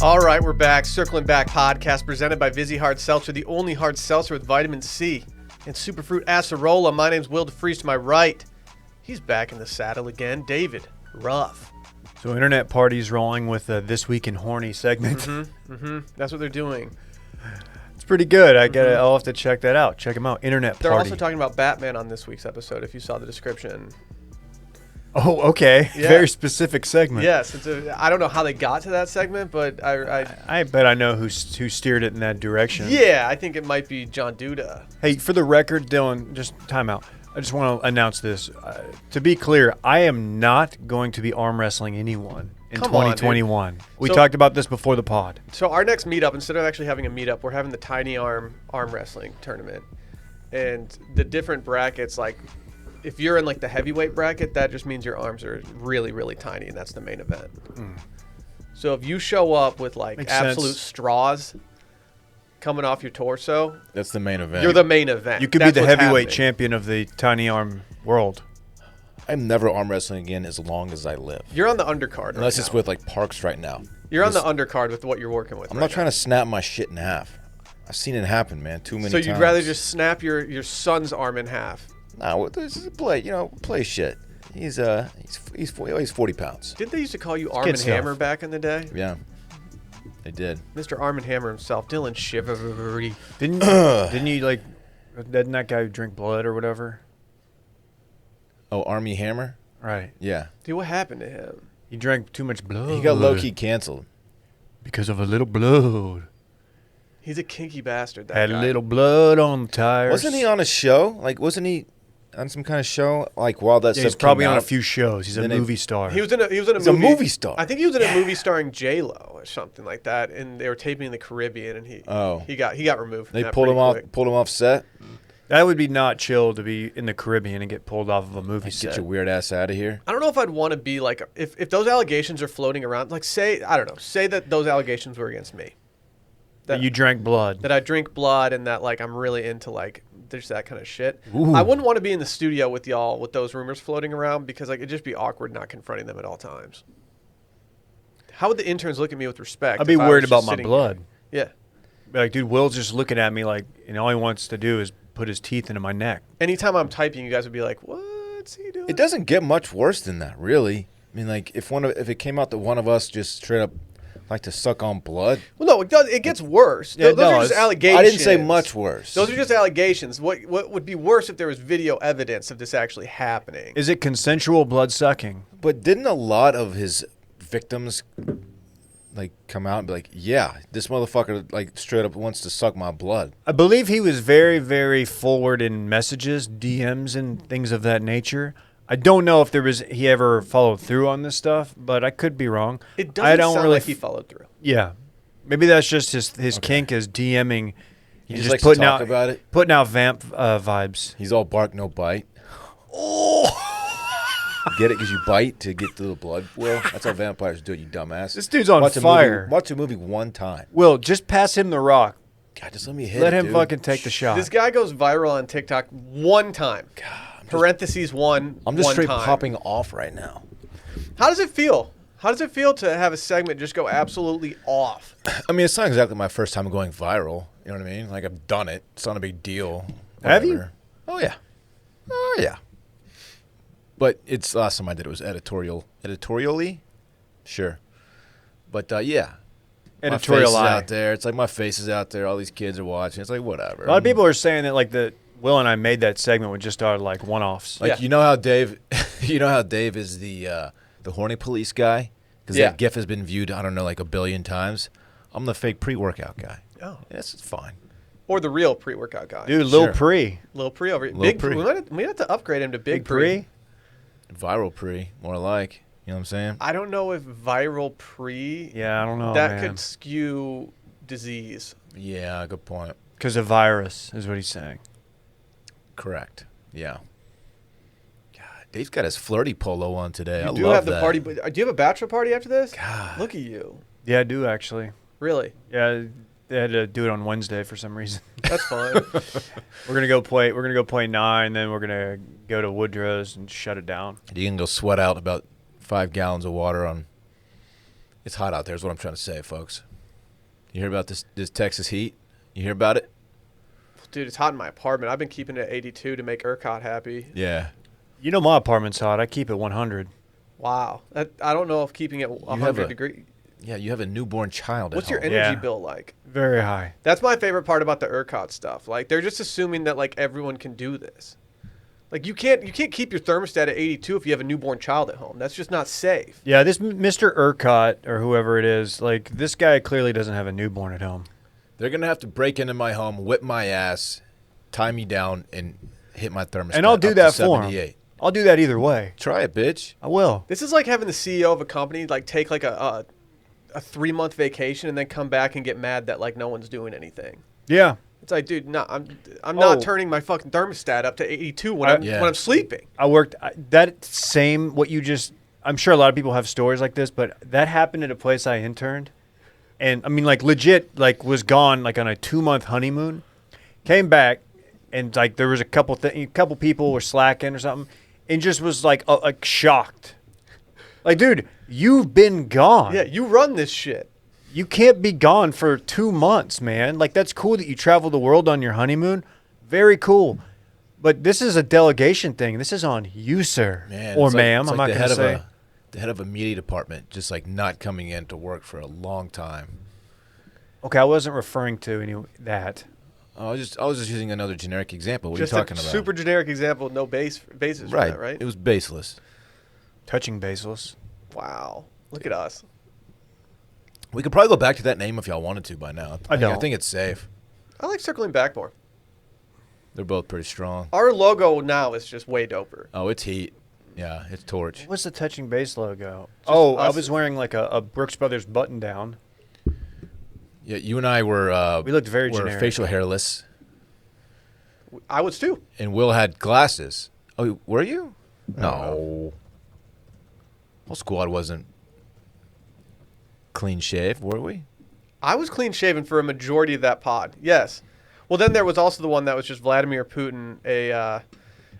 All right, we're back. Circling Back podcast presented by Vizzy Hard Seltzer, the only hard seltzer with vitamin C and superfruit acerola. My name's Will DeFreeze to my right. He's back in the saddle again. David Ruff. So Internet Party's rolling with This Week in Horny segment. That's what they're doing. It's pretty good. I'll have to check that out. Check them out. Internet Party. They're also talking about Batman on this week's episode, if you saw the description. Oh, okay. Yeah. Very specific segment. Yes, I don't know how they got to that segment, but I bet I know who steered it in that direction. Yeah, I think it might be John Duda. Hey, for the record, Dylan, just time out. I just want to announce this. To be clear, I am not going to be arm wrestling anyone in 2021. We talked about this before the pod. So our next meetup, instead of actually having a meetup, we're having the tiny arm wrestling tournament. And the different brackets, like if you're in like the heavyweight bracket, that just means your arms are really, really tiny, and that's the main event. So if you show up with like Makes absolute sense. straws coming off your torso, that's the main event. you're the main event. You could be the heavyweight champion of the tiny arm world. I'm never arm wrestling again as long as I live. You're on the undercard Unless right it's now. with like Parks right now. You're on the undercard with what you're working with. I'm not trying to snap my shit in half. I've seen it happen, man, too many times. So you'd rather just snap your son's arm in half? Nah, this is a play. Play shit. He's 40 pounds. Didn't they used to call you Arm Kid and stuff. Hammer back in the day? Yeah, they did. Mr. Arm and Hammer himself, Dylan Shivery. Didn't that guy drink blood or whatever? Oh, Army Hammer. Right. Yeah, Dude, what happened to him? He drank too much blood. he got low key canceled. because of a little blood. He's a kinky bastard. That Had guy. a little blood on the tires. Wasn't he on a show? Like, wasn't he on some kind of show? Like, while that Yeah, stuff he's probably came on a out? few shows. He's a Then they- movie star. He was in a He's movie. a movie star. I think he was in a movie starring J-Lo or something like that, and they were taping in the Caribbean, and he got removed. From They that pulled pretty him quick. off set. That would be not chill to be in the Caribbean and get pulled off of a movie Get set. your weird ass out of here. I don't know if I'd want to be like if those allegations are floating around. Like say that those allegations were against me. That you drank blood. That I drink blood and that like I'm really into like there's that kind of shit. Ooh. I wouldn't want to be in the studio with y'all with those rumors floating around because like it'd just be awkward not confronting them at all times. How would the interns look at me with respect? I'd be if I was worried just about my sitting blood. here? Yeah. Be like, dude, Will's just looking at me like, and all he wants to do is put his teeth into my neck. Anytime I'm typing, you guys would be like, "What's he doing?" It doesn't get much worse than that, really. I mean, like if it came out that one of us just straight up like to suck on blood. Well, no, it does. It gets worse. Yeah, Those are just allegations. I didn't say much worse. Those are just allegations. What would be worse if there was video evidence of this actually happening? Is it consensual blood sucking? But didn't a lot of his victims like come out and be like, "Yeah, this motherfucker like straight up wants to suck my blood." I believe he was very, very forward in messages, DMs, and things of that nature. I don't know if he ever followed through on this stuff, but I could be wrong. It I doesn't don't sound really like he followed through. Yeah, maybe that's just his kink is DMing. He He's just likes to putting talk out about it. putting out vamp vibes. He's all bark, no bite. Get it? Because you bite to get to the blood. Well, that's how vampires do it, you dumbass. This dude's on fire. Watch a movie one time. Will, just pass him the rock. God, just let me hit Let it, him dude. fucking take the shot. This guy goes viral on TikTok one time. Parentheses one. I'm just one straight time. popping off right now. How does it feel? How does it feel to have a segment just go absolutely off? I mean, it's not exactly my first time going viral. You know what I mean? Like, I've done it. It's not a big deal. Have you? Whatever. Oh, yeah. Oh, yeah. But it's last time I did it was editorially? Sure. But, yeah. My face Editorial is eye. out there. It's like my face is out there. All these kids are watching. It's like, whatever. A lot of people are saying that like Will and I made that segment with just our like one-offs. Like, Yeah. you know how Dave is the horny police guy? Because Yeah. that GIF has been viewed, I don't know, like a billion times. I'm the fake pre-workout guy. Oh. Yes, it's fine. Or the real pre-workout guy. Dude, Lil Sure. Pre. Lil Pre over here. Lil Big Pre. Pre. We might have to upgrade him to Big Pre. Viral pre, more like. You know what I'm saying? I don't know if viral pre Yeah, I don't know, that man. could skew disease. Yeah, good point. Because of virus is what he's saying. Correct. Yeah. God, Dave's got his flirty polo on today. I You do love have the that. party. Do you have a bachelor party after this? God. Look at you. Yeah, I do actually. Really? Yeah, they had to do it on Wednesday for some reason. That's fine. We're gonna go play 9, then we're gonna go to Woodrow's and shut it down. You can go sweat out about 5 gallons of water on. It's hot out there is what I'm trying to say, folks. You hear about this Texas heat? You hear about it? Dude, it's hot in my apartment. I've been keeping it at 82 to make ERCOT happy. Yeah. You know my apartment's hot. I keep it 100. Wow. I don't know if keeping it 100 degrees. Yeah, you have a newborn child. What's at your home. energy bill like? Very high. That's my favorite part about the ERCOT stuff. Like, they're just assuming that, like, everyone can do this. Like, you can't keep your thermostat at 82 if you have a newborn child at home. That's just not safe. Yeah, this Mr. ERCOT or whoever it is, like, this guy clearly doesn't have a newborn at home. They're going to have to break into my home, whip my ass, tie me down, and hit my thermostat. And I'll do up that to for 78. him. I'll do that either way. Try it, bitch. I will. This is like having the CEO of a company, like, take, like, a 3-month vacation and then come back and get mad that, like, no one's doing anything. Yeah. It's like, dude, no, I'm not turning my fucking thermostat up to 82 when I'm sleeping. I worked that same what you just. I'm sure a lot of people have stories like this, but that happened at a place I interned, and I mean, like legit, like was gone like on a 2-month honeymoon, came back, and like there was a couple people were slacking or something, and just was like shocked, like dude, you've been gone. Yeah, you run this shit. You can't be gone for 2 months, man. Like, that's cool that you travel the world on your honeymoon. Very cool. But this is a delegation thing. This is on you, sir. Man, or it's like- ma'am. it's I'm like not going to say. the head of a media department just like not coming in to work for a long time. Okay, I wasn't referring to that. I was just using another generic example. What Just are you talking a about? super generic example, no basis right. for that, right? It was baseless. Touching Bezos. Wow. Look at us. We could probably go back to that name if y'all wanted to by now. I don't. I think it's safe. I like circling back more. They're both pretty strong. Our logo now is just way doper. Oh, it's heat. Yeah, it's torch. What's the Touching Base logo? I us. was wearing like a Brooks Brothers button down. Yeah, you and I were. We looked very were generic. facial hairless, I was too. and Will had glasses. Oh, were you? No. Whole squad wasn't clean shaved, were we? I was clean shaven for a majority of that pod. Yes. Well, then there was also the one that was just Vladimir Putin,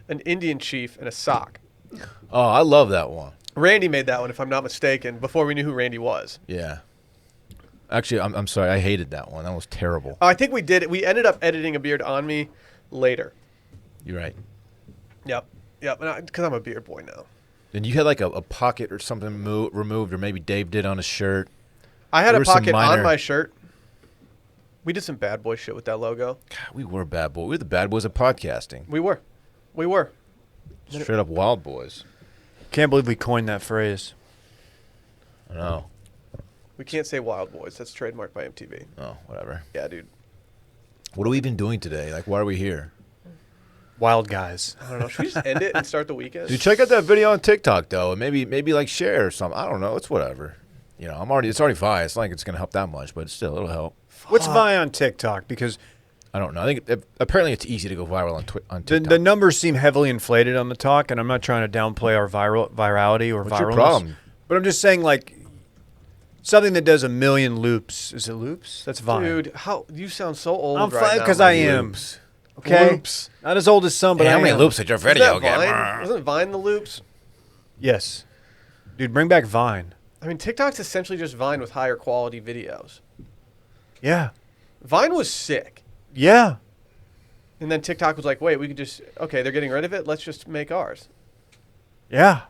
an Indian chief, and a sock. Oh, I love that one. Randy made that one, if I'm not mistaken, before we knew who Randy was. Yeah. Actually, I'm sorry. I hated that one. That was terrible. Oh, I think we did it. We ended up editing a beard on me later. You're right. Yep. Because I'm a beard boy now. And you had like a pocket or something removed, or maybe Dave did on his shirt. I had There a were some pocket minor- on my shirt. We did some bad boy shit with that logo. God, we were bad boys. We were the bad boys of podcasting. We were. Straight up wild boys. Can't believe we coined that phrase. I know. We can't say wild boys. That's trademarked by MTV. Oh, whatever. Yeah, dude. What are we even doing today? Like, why are we here? Wild guys. I don't know. Should we just end it and start the weekend? Dude, check out that video on TikTok though, and maybe like share or something. I don't know. It's whatever. You know, it's already fine. It's not like it's gonna help that much, but still, it'll help. What's Vi on TikTok? Because I don't know. I think apparently it's easy to go viral on TikTok. the numbers seem heavily inflated on the talk, and I'm not trying to downplay our virality or What's viralness. your problem? But I'm just saying, like, something that does 1 million loops. Is it loops? That's Vine. Dude, how you sound so old I'm right fine now. because I am. Loops. Okay. Loops. Not as old as some, but Hey, I how many am. loops at your Isn't video that game? Vine? Wasn't Vine the loops? Yes. Dude, bring back Vine. I mean, TikTok's essentially just Vine with higher quality videos. Yeah. Vine was sick. Yeah. And then TikTok was like, wait, we could just, okay, they're getting rid of it. Let's just make ours. Yeah.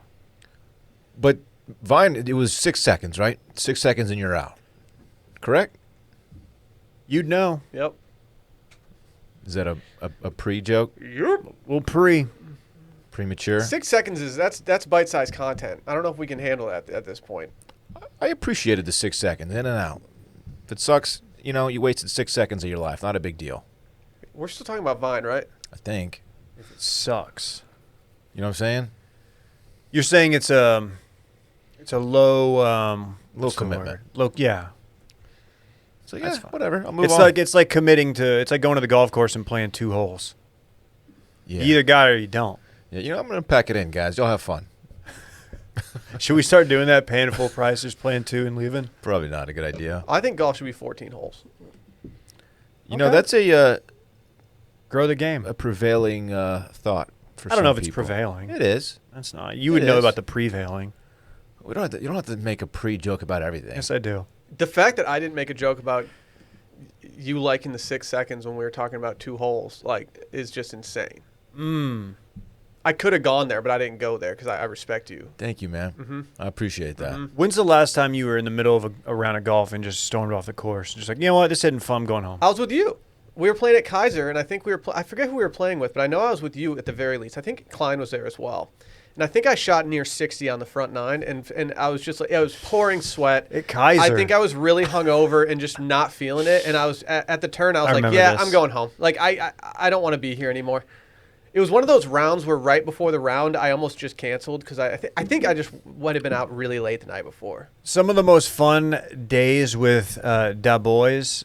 But Vine, it was 6 seconds, right? 6 seconds and you're out. Correct? You'd know. Yep. Is that a pre-joke? Yep. Well, Premature? 6 seconds that's bite-sized content. I don't know if we can handle that at this point. I appreciated the 6 seconds, in and out. If it sucks, you know, you wasted 6 seconds of your life. Not a big deal. We're still talking about Vine, right? I think. It sucks. You know what I'm saying? You're saying it's a low Low what's the commitment. word? Low, yeah. So That's yeah, fine. whatever. I'll move It's on. like committing to. It's like going to the golf course and playing 2 holes. yeah. You either got it or you don't. Yeah, you know, I'm gonna pack it in, guys. Y'all have fun. Should we start doing that? Paying full price, just playing 2 and leaving. Probably not a good idea. I think golf should be 14 holes. You know, Okay. that's Grow the game. a prevailing thought for I don't know some if it's people. prevailing. It is. That's not. You would It know is. about the prevailing. You don't have to make a pre-joke about everything. Yes, I do. The fact that I didn't make a joke about you liking the 6 seconds when we were talking about 2 holes, like, is just insane. I could have gone there, but I didn't go there because I respect you. Thank you, man. I appreciate that. When's the last time you were in the middle of a round of golf and just stormed off the course? Just like, you know what, this isn't fun, I'm going home. I was with you. We were playing at Kaiser, and I think I forget who we were playing with, but I know I was with you at the very least. I think Klein was there as well. And I think I shot near 60 on the front 9, and I was just like, I was pouring sweat. At Kaiser. I think I was really hungover and just not feeling it. And I was at the turn, I was like, remember yeah, this. I'm going home. Like, I don't want to be here anymore. It was one of those rounds where right before the round, I almost just canceled because I think I just would have been out really late the night before. Some of the most fun days with Da Boys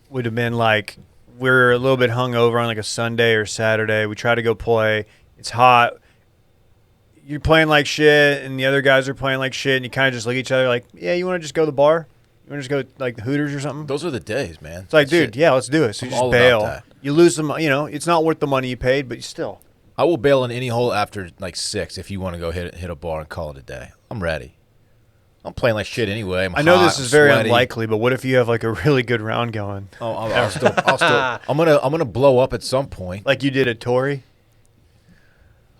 would have been like, we're a little bit hungover on like a Sunday or Saturday. We try to go play. It's hot. You're playing like shit, and the other guys are playing like shit, and you kind of just look at each other like, yeah, you want to just go to the bar? You want to just go like the Hooters or something? Those are the days, man. It's like, dude, yeah, let's do it. So you I'm just all about bail. that. You lose some, it's not worth the money you paid, but you still. I will bail on any hole after like 6 if you want to go hit a bar and call it a day. I'm ready. I'm playing like shit anyway. I know hot, this is very sweaty. unlikely, but what if you have like a really good round going, Oh, I'm gonna blow up at some point. like you did at Torrey?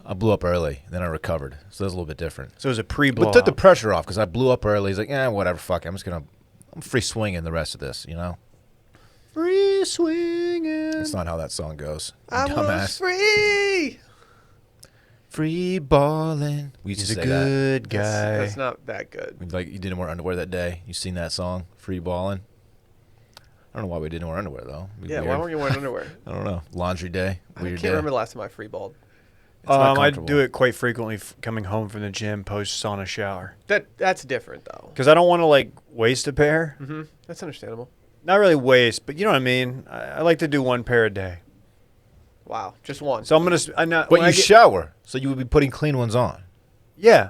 I blew up early, then I recovered, so that's a little bit different. So it was a pre-blow. But took the pressure off because I blew up early. He's like, whatever, fuck it. I'm free swinging the rest of this, you know. free swinging. That's not how that song goes. I was Dumbass. free. Free balling. We used He's to a say good guy. That's not that good. that. Like you didn't wear underwear that day. You seen that song, Free Balling? I don't know why we didn't wear underwear though. Yeah, why weren't you wearing underwear? I don't know. Laundry day. I Weird can't day. remember the last time I freeballed. It's not I comfortable. do it quite frequently coming home from the gym post sauna shower That's different though. because I don't want to like waste a pair. That's understandable. Not really waste, but you know what I mean. I like to do one pair a day. Wow, just one. So I'm gonna. I'm not. But when you I get- shower, so you would be putting clean ones on. Yeah.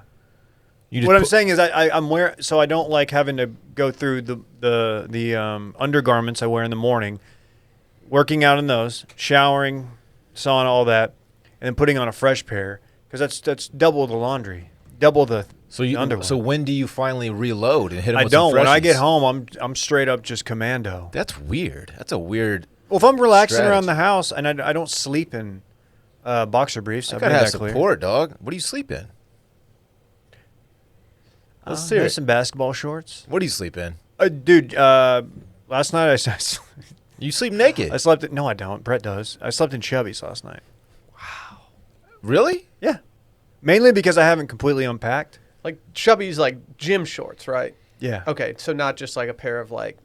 You just What I'm put- saying is I'm wearing, so I don't like having to go through the undergarments I wear in the morning, working out in those, showering, sauna, all that, and then putting on a fresh pair because that's double the laundry, double the underwear. So when do you finally reload and hit them I with some don't. When I freshies? get home, I'm straight up just commando. That's weird. That's a weird. Well, if I'm relaxing around strategy. the house and I don't sleep in boxer briefs, I I've gotta made have that clear. support, dog. What do you sleep in? Let's hear There's it. some basketball shorts. What do you sleep in? Dude, last night I You sleep naked. I slept. No, I don't. Brett does. I slept in Chubby's last night. Really? Yeah, mainly because I haven't completely unpacked. Like Chubby's like gym shorts, right? Yeah. Okay, so not just like a pair of like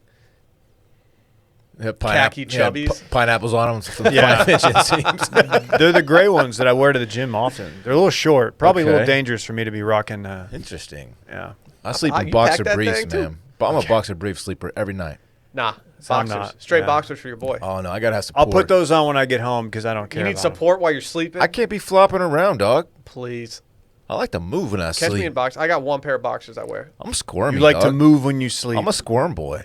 Yeah, Khaki chubbies. Pineapples on them. Yeah. 5 inch inseams. They're the gray ones that I wear to the gym often. They're a little short, probably a little Okay. dangerous for me to be rocking. Interesting. Yeah. I sleep Ah, in you boxer pack that briefs, thing, too? man. But I'm a boxer brief sleeper every night. nah I'm boxers, not, straight yeah. boxers for your boy. Oh no, I gotta have support. I'll put those on when I get home because I don't care. You need about 'em. support while you're sleeping. I can't be flopping around, dog. Please I like to move when I catch sleep. me in box. I got one pair of boxers I wear. I'm squirmy. You like to dog. move when you sleep. I'm a squirm boy.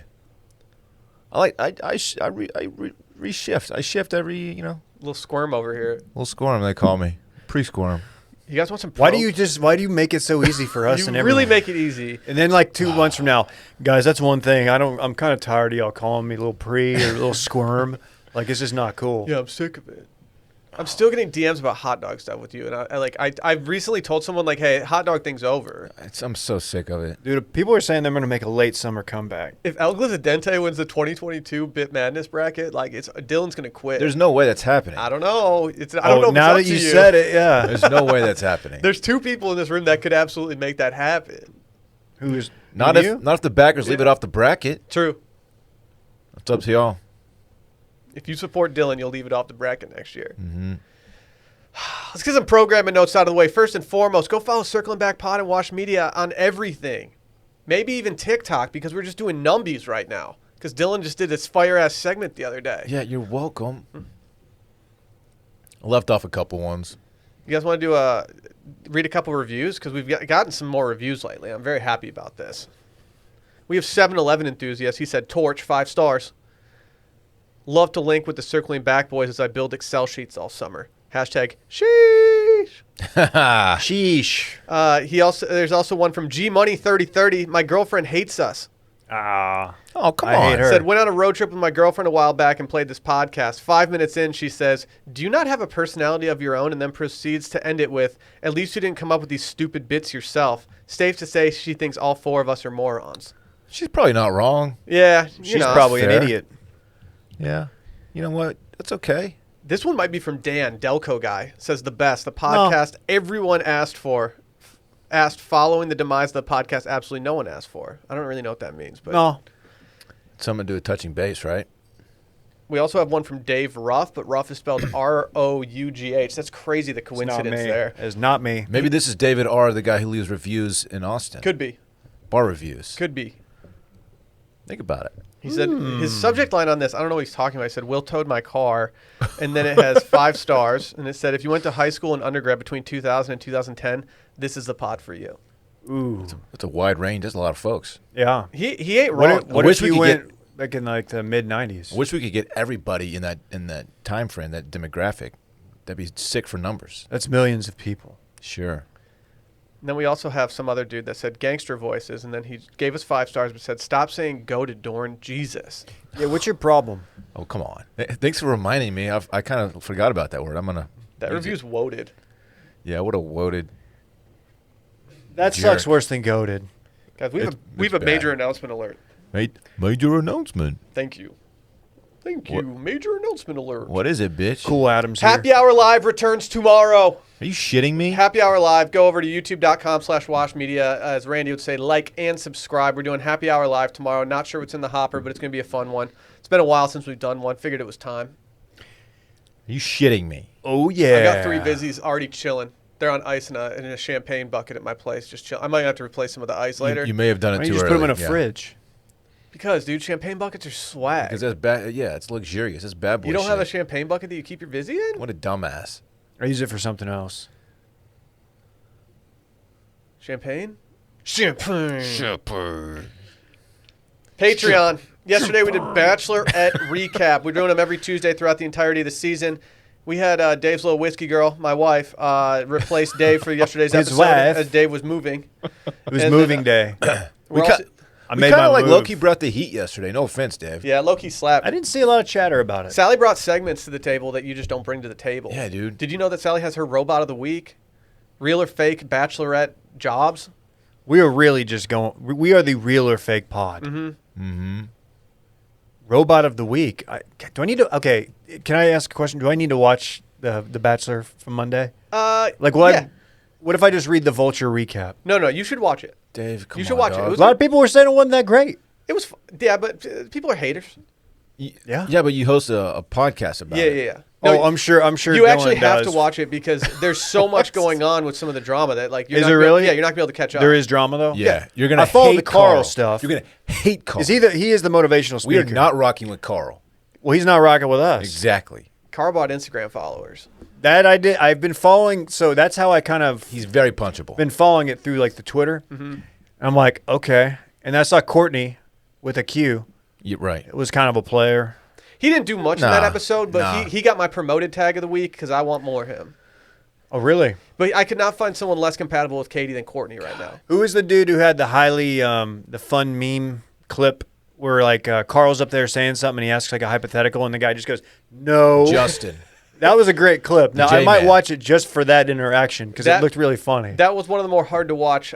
Reshift. I shift every Little squirm over here. little squirm they call me. Pre-squirm. You guys want some? Why pro- do you make it so easy for us You and really everyone? make it easy. And then like 2 months from now, guys, that's one thing. I'm kind of tired of y'all calling me little pre or little squirm. Like it's just not cool. Yeah, I'm sick of it. I'm still getting DMs about hot dog stuff with you, and I've recently told someone like, hey, hot dog thing's over. I'm so sick of it. Dude, people are saying they're going to make a late summer comeback. If El Glizadente wins the 2022 Bit Madness bracket, like Dylan's gonna quit. There's no way that's happening. I don't know. I don't know. If Now it's that up you to said it, yeah. There's no way that's happening. There's 2 people in this room that could absolutely make that happen. Who is Not you? if the backers leave it off the bracket. True. It's up to y'all. If you support Dylan, you'll leave it off the bracket next year. Mm-hmm. Let's get some programming notes out of the way. First and foremost, go follow Circling Back Pod and Wash Media on everything. Maybe even TikTok, because we're just doing numbies right now. Because Dylan just did this fire-ass segment the other day. Yeah, you're welcome. I left off a couple ones. You guys want to read a couple reviews? Because we've gotten some more reviews lately. I'm very happy about this. We have 7-Eleven enthusiast. He said, Torch, 5 stars. Love to link with the Circling Back boys as I build Excel sheets all summer. Hashtag sheesh. Sheesh. There's also one from G Money 3030. My girlfriend hates us. Oh, come I on. hate her. Said, went on a road trip with my girlfriend a while back and played this podcast. 5 minutes in, she says, do you not have a personality of your own? And then proceeds to end it with, at least you didn't come up with these stupid bits yourself. Safe to say she thinks all 4 of us are morons. She's probably not wrong. Yeah. She's probably an fair. idiot. Yeah. You know what? That's okay. This one might be from Dan, Delco guy. Says the best. The podcast everyone asked following the demise of the podcast absolutely no one asked for. I don't really know what that means. But No. Something to do with touching base, right? we also have one from Dave Ruff, but Ruff is spelled R-O-U-G-H. That's crazy, the coincidence there. It's not me. Maybe this is David R., the guy who leaves reviews in Austin. Could be. Bar reviews. Could be. Think about it. He said his subject line on this, I don't know what he's talking about. He said, Will towed my car. And then it has 5 stars. And it said, if you went to high school and undergrad between 2000 and 2010, this is the pod for you. Ooh. That's a wide range. That's a lot of folks. Yeah. He ain't wrong. What wish if we you could went like in like the mid-90s? I wish we could get everybody in that time frame, that demographic. That'd be sick for numbers. That's millions of people. Sure. And then we also have some other dude that said gangster voices. And then he gave us 5 stars, but said, stop saying go to Dorn, Jesus. Yeah, what's your problem? Oh, come on. Thanks for reminding me. I kind of forgot about that word. I'm going to. That review's woted. Yeah, what a woaded. That Jerk. sucks worse than goated. Guys, we have It's a bad. major announcement alert. Major announcement. Thank you. Thank you. What? Major announcement alert. What is it, bitch? Cool Adams here. Happy Hour Live returns tomorrow. Are you shitting me? Happy Hour Live. Go over to youtube.com/washmedia. As Randy would say, like and subscribe. We're doing Happy Hour Live tomorrow. Not sure what's in the hopper, but it's going to be a fun one. It's been a while since we've done one. Figured it was time. Are you shitting me? Oh, yeah. I got 3 Vizzies already chilling. They're on ice in a champagne bucket at my place. Just chill. I might have to replace some of the ice later. You may have done it Why too don't you just early. put them in a fridge? Because, dude, champagne buckets are swag. Because that's bad. Yeah, it's luxurious. That's bad boy You don't have a shit. champagne bucket that you keep your Vizzy in? What a dumbass. I use it for something else. Champagne? Champagne. Patreon. Yesterday we did Bachelorette recap. We're doing them every Tuesday throughout the entirety of the season. We had Dave's little whiskey girl, my wife, replace Dave for yesterday's His episode wife. as Dave was moving. It was And moving then, day. We're We also- I We made kind my of like move. low-key brought the heat yesterday. No offense, Dave. yeah, low-key slap. I didn't see a lot of chatter about it. Sally brought segments to the table that you just don't bring to the table. Yeah, dude. Did you know that Sally has her robot of the week? Real or fake Bachelorette jobs? We are really just going. We are the real or fake pod. Mm-hmm. Robot of the week. Do I need to? Okay, can I ask a question? Do I need to watch the Bachelor from Monday? Like what? Yeah. What if I just read the Vulture recap? No, you should watch it. Dave, come on, You should watch it. dog. It was A lot of people were saying it wasn't that great. It was, yeah, but people are haters. Yeah. Yeah, but you host a podcast about Yeah, it. yeah, yeah. Oh, No, I'm sure. you Dylan actually have does. to watch it because there's so much going on with some of the drama that like you're Is not there gonna- really? Yeah, you're not gonna be able to catch up. There is drama though. Yeah, you're gonna. I follow hate the Carl stuff. You're gonna hate Carl. Is he is the motivational We speaker? are not rocking with Carl. Well, he's not rocking with us. Exactly. Carl bought Instagram followers. That I did. I've been following. So that's how I kind of He's very punchable. been following it through like the Twitter. Mm-hmm. I'm like, okay. And I saw Courtney with a Q. You're right. It was kind of a player. He didn't do much in that Nah, episode, but nah. he got my promoted tag of the week because I want more of him. Oh, really? But I could not find someone less compatible with Katie than Courtney right now. Who is the dude who had the highly the fun meme clip where like Carl's up there saying something and he asks like a hypothetical and the guy just goes, "No." Justin. That was a great clip. Now I J-Man. might watch it just for that interaction because it That- looked really funny. That was one of the more hard to watch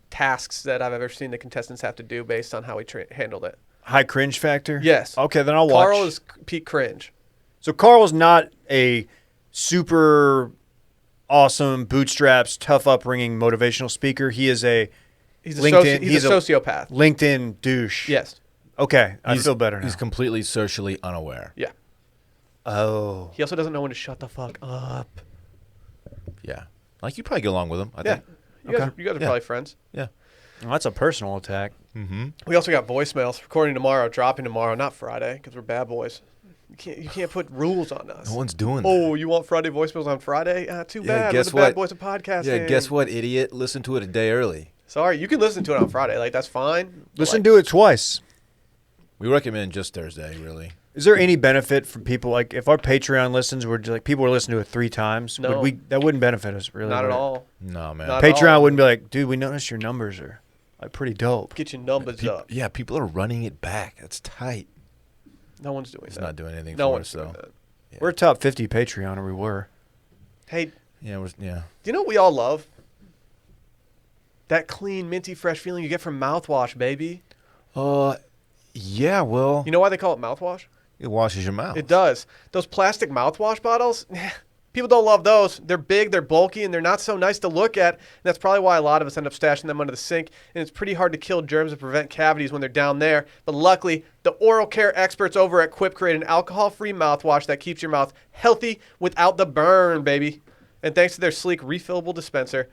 tasks that I've ever seen the contestants have to do based on how he handled it. High cringe factor. Yes. Okay, then I'll watch. Carl is peak cringe. So Carl's not a super awesome bootstraps, tough upbringing motivational speaker. He is a He's a, LinkedIn. he's a sociopath. LinkedIn douche. Yes. Okay, I He's- feel better now. He's completely socially unaware. Yeah. Oh. He also doesn't know when to shut the fuck up. Yeah. Like you probably get along with him. I Yeah. think. You guys, Okay. you guys are Yeah. probably friends. Yeah. Well, that's a personal attack. Mm-hmm. We also got voicemails recording tomorrow, dropping tomorrow, not Friday, because we're bad boys. You can't put rules on us. No one's doing that. Oh, you want Friday voicemails on Friday? Too Yeah, bad. guess We're the bad what? boys of podcasting. Yeah. Guess what, idiot? Listen to it a day early. Sorry, you can listen to it on Friday. Like that's fine. Listen to it twice. We recommend just Thursday, really. Is there any benefit from people like if our Patreon listens were like people were listening to it 3 times? No. That wouldn't benefit us really. Not would at it? all. No, man. Not- Patreon all. wouldn't be like, dude, we noticed your numbers are Like pretty dope. Get your numbers up. Yeah, people are running it back. That's tight. No one's doing It's that. not doing anything No for one's us, doing though. that. Yeah. We're top 50 Patreon, or we were. Hey, Yeah, do you know what we all love? That clean, minty, fresh feeling you get from mouthwash, baby. Yeah, well, You know why they call it mouthwash? it washes your mouth. It does. Those plastic mouthwash bottles, people don't love those. They're big, they're bulky, and they're not so nice to look at. And that's probably why a lot of us end up stashing them under the sink. And it's pretty hard to kill germs and prevent cavities when they're down there. But luckily, the oral care experts over at Quip create an alcohol-free mouthwash that keeps your mouth healthy without the burn, baby. And thanks to their sleek, refillable dispenser,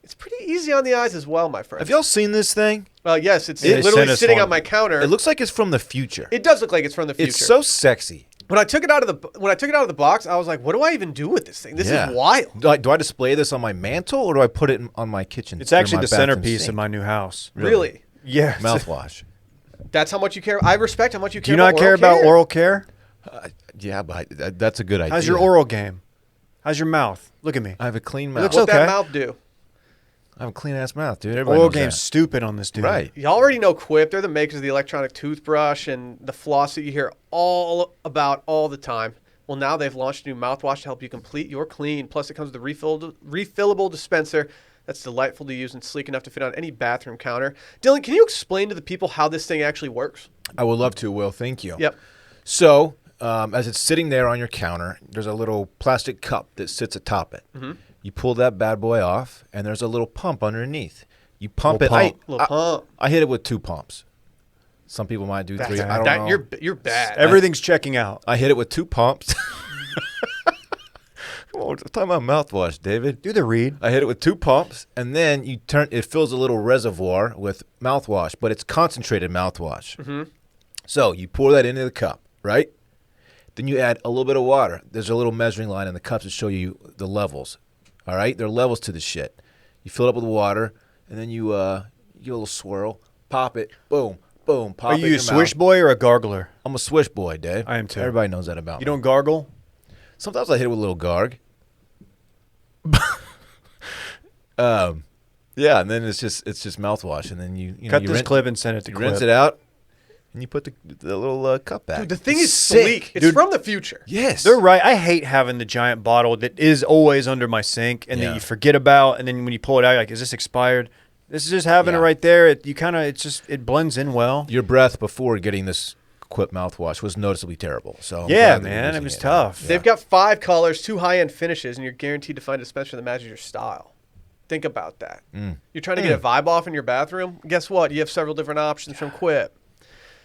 it's pretty easy on the eyes as well, my friend. Have y'all seen this thing? Yes, it's They literally sent us sitting one. on my counter. It looks like it's from the future. It does look like it's from the future. It's so sexy. When I took it out of the box, I was like, "What do I even do with this thing? This is wild." Do I display this on my mantle or do I put it on my kitchen? It's actually or my the bathroom centerpiece sink? of my new house. Really? Yeah. Mouthwash. That's how much you care. I respect how much you Do care. you not care about oral care? Yeah, but that's a good idea. How's your oral game? How's your mouth? Look at me. I have a clean It mouth. looks What's that okay. mouth do? I have a clean ass mouth, dude. Everybody Oral knows game's that. stupid on this dude. Right. You already know Quip. They're the makers of the electronic toothbrush and the floss that you hear all about all the time. Well, now they've launched a new mouthwash to help you complete your clean. Plus, it comes with a refillable dispenser that's delightful to use and sleek enough to fit on any bathroom counter. Dylan, can you explain to the people how this thing actually works? I would love to, Will. Thank you. Yep. So, as it's sitting there on your counter, there's a little plastic cup that sits atop it. Mm-hmm. You pull that bad boy off, and there's a little pump underneath. You pump Little it. pump. Little pump. I hit it with 2 pumps. Some people might do 3. I don't know. You're bad. Everything's checking out. I hit it with 2 pumps. Come on, we're talking about mouthwash, David. Do the read. I hit it with 2 pumps, and then it fills a little reservoir with mouthwash, but it's concentrated mouthwash. Mm-hmm. So you pour that into the cup, right? Then you add a little bit of water. There's a little measuring line in the cups to show you the levels. All right? There are levels to the shit. You fill it up with water, and then you give a little swirl, pop it, boom, boom, pop Are it in you a your swish mouth. boy or a gargler? I'm a swish boy, Dave. I am too. Everybody knows that about You me. don't gargle? Sometimes I hit it with a little garg. Yeah, and then it's just mouthwash, and then you Cut you this rinse, clip and send it to you Clip. rinse it out, and you put the little cup back. Dude, the thing It's is sick. sleek. It's Dude. from the future. Yes, They're right. I hate having the giant bottle that is always under my sink and Yeah. that you forget about. And then when you pull it out, you're like, is this expired? This is just having Yeah. it right there. It blends in well. Your breath before getting this Quip mouthwash was noticeably terrible. So I'm Yeah, glad that you're man, it using was tough. They've got 5 colors, 2 high-end finishes, and you're guaranteed to find a dispenser that matches your style. Think about that. You're trying to get a vibe off in your bathroom? Guess what? You have several different options from Quip.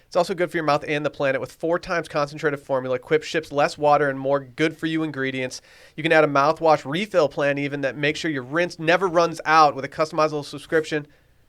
It's also good for your mouth and the planet. With 4 times concentrated formula, Quip ships less water and more good-for-you ingredients. You can add a mouthwash refill plan even that makes sure your rinse never runs out. With a customizable subscription,